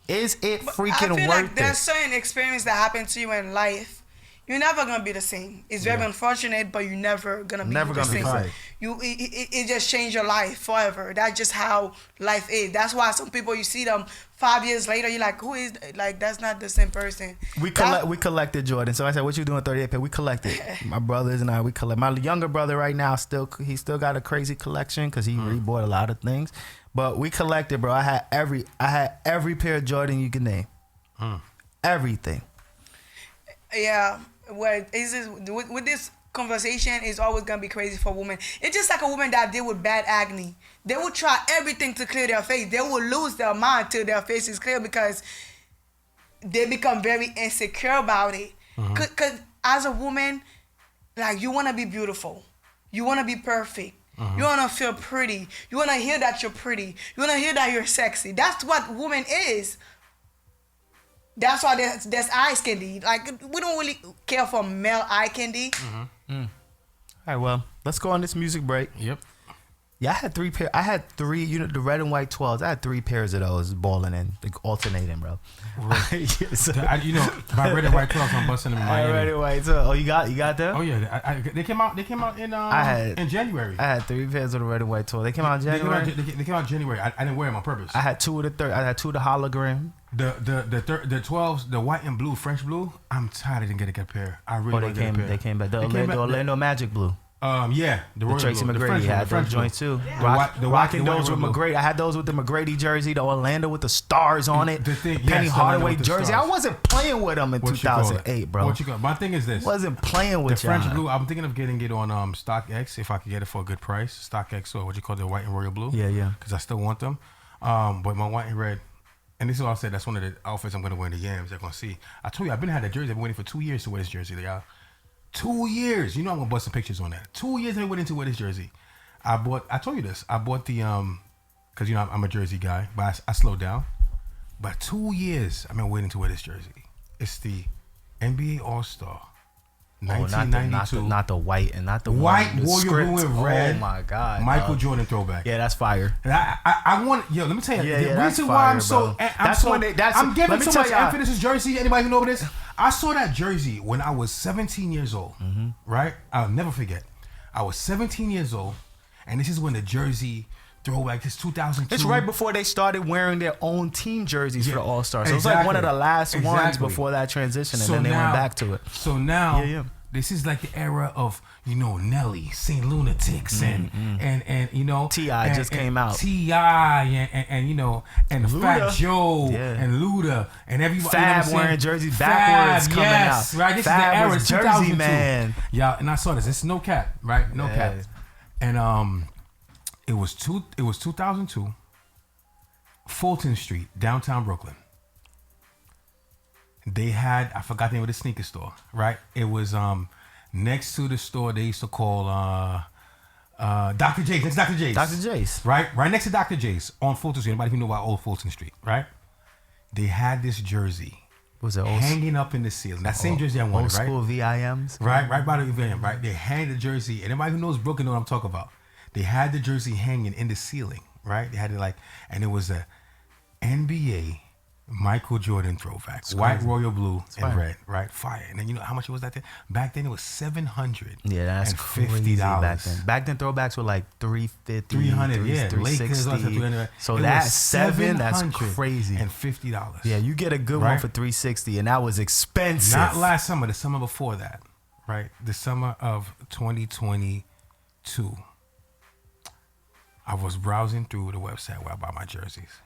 Is it freaking worth it? Like there's certain experience that happen to you in life. You're never gonna be the same. It's very unfortunate, but you're never gonna be the same. It just changed your life forever. That's just how life is. That's why some people you see them 5 years later, you're like, who is like that's not the same person. We collected Jordan. So I said, what you doing 38 pair? We collected. My brothers and I, we collect. My younger brother right now he still got a crazy collection because he rebought a lot of things. But we collected, bro. I had every pair of Jordan you can name. Everything. Yeah. Well, with this conversation, it's always gonna be crazy for women. It's just like a woman that deal with bad acne. They will try everything to clear their face. They will lose their mind till their face is clear because they become very insecure about it. Cause as a woman, like you wanna be beautiful, you wanna be perfect. You wanna feel pretty. You wanna hear that you're pretty. You wanna hear that you're sexy. That's what woman is. That's why there's eye candy. Like we don't really care for male eye candy. All right, well, let's go on this music break. Yep. Yeah, I had three, the red and white 12s. I had 3 pairs of those balling and like, alternating, bro. Right. My red and white 12s, I'm busting them in Miami. Red and white 12. Oh, you got them? Oh yeah, they came out in January. I had 3 pairs of the red and white 12. They came out in January. They came out in January. I didn't wear them on purpose. I had 2 of the hologram. The 12s, the white and blue, French blue. I'm tired. I didn't get a pair. I really want to get a pair. They came back. The Orlando Magic blue. The Tracy McGrady had those joints too. Rocking those with McGrady. I had those with the McGrady jersey, the Orlando with the stars on it. Penny Hardaway jersey. I wasn't playing with them in 2008, bro. My thing is this. Wasn't playing with the French blue. I'm thinking of getting it on StockX if I could get it for a good price. StockX or the white and royal blue. Yeah. Because I still want them. But my white and red. And this is what I said. That's one of the outfits I'm gonna wear in the Yams. They're gonna see. I told you I've been had that jersey. I've been waiting for 2 years to wear this jersey, y'all. 2 years. You know I'm gonna bust some pictures on that. 2 years I've been waiting to wear this jersey. I told you this. I bought the because I'm a jersey guy, but I slowed down. But 2 years I've been waiting to wear this jersey. It's the NBA All-Star 1992. Not the white and not the white warrior blue and red. Oh my God, Michael Jordan throwback. Yeah, that's fire. And I want let me tell you the reason why I'm so I'm giving so much emphasis to this jersey. Anybody who know this? I saw that jersey when I was 17 years old. Right? I'll never forget. I was 17 years old, and this is when the jersey throwback. This 2002. It's right before they started wearing their own team jerseys for the All-Stars. So it was like one of the last ones before that transition, and then they went back to it. So now, this is like the era of Nelly, Saint Lunatics, and T.I. just came out. T.I. and Fat Joe and Luda and everybody. Fab wearing jerseys backwards coming out. Right. This Fab is the era. Jersey man. Yeah, and I saw this. It's no cap, right? No cap. And it was 2002, Fulton Street, downtown Brooklyn. They had, I forgot the name of the sneaker store, right? It was next to the store they used to call Dr. J's. Next to Dr. J's. Dr. J's. Right next to Dr. J's on Fulton Street. Anybody who know about Old Fulton Street, right? They had this jersey. Was it hanging up in the ceiling? That same jersey I wanted, right? Old school VIMs. Right by the VIM, right? They hang the jersey. Anybody who knows Brooklyn know what I'm talking about. They had the jersey hanging in the ceiling, right? They had it and it was a NBA Michael Jordan throwback, white, royal blue, and red, right? Fire. And then you know how much was that? Back then it was $700. Yeah, that's crazy back then. Back then throwbacks were like $350, $300, $360. So that's $700. That's crazy. And $50. Yeah, you get a good one for $360, and that was expensive. Not last summer, the summer before that, right? The summer of 2022. I was browsing through the website where I buy my jerseys.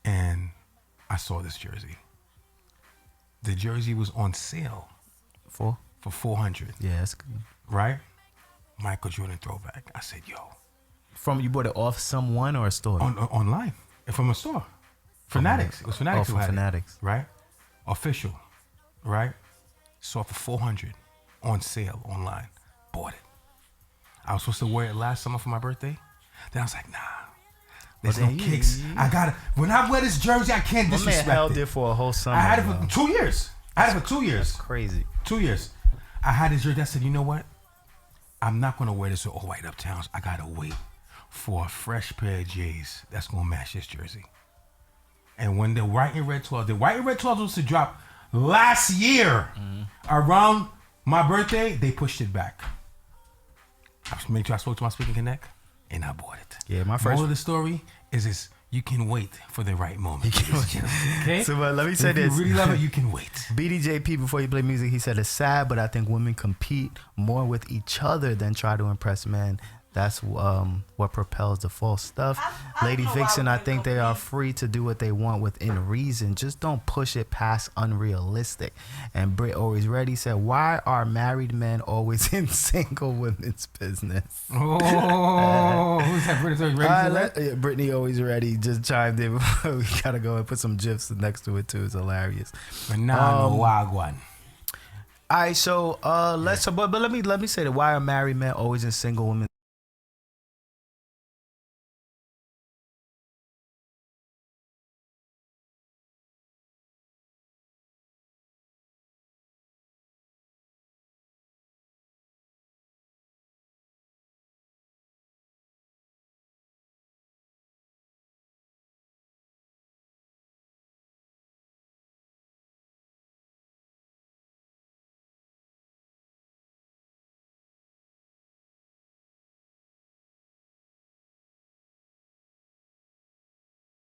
And I saw this jersey. The jersey was on sale for $400. Yeah, that's good. Right? Michael Jordan throwback. I said, yo. You bought it off someone or a store? Online. From a store. Fanatics. It was Fanatics. From Fanatics. Right? Official. Right? Saw it for $400 on sale online. Bought it. I was supposed to wear it last summer for my birthday. Then I was like, nah. There's no kicks. When I wear this jersey, I can't disrespect it. Man held it for a whole summer. I had it for 2 years. That's crazy. 2 years. I had this jersey. I said, you know what? I'm not going to wear this with all white uptowns. I got to wait for a fresh pair of J's that's going to match this jersey. And when the white and red 12 was to drop Last year, around my birthday, they pushed it back. I made sure I spoke to my Speaking Connect, and I bought it. Yeah, my first. Moral of the story is you can wait for the right moment. Okay? So let me say if this. you really love it, you can wait. BDJP, before you play music, he said it's sad, but I think women compete more with each other than try to impress men. That's what propels the false stuff. Lady Vixen, I think they are free to do what they want within reason. Just don't push it past unrealistic. And Britt Always Ready said, why are married men always in single women's business? Oh, who's that? Brittany Always Ready? Brittany Always Ready just chimed in. We gotta go and put some gifs next to it too. It's hilarious. Wagwan. All right, so but let me say that why are married men always in single women's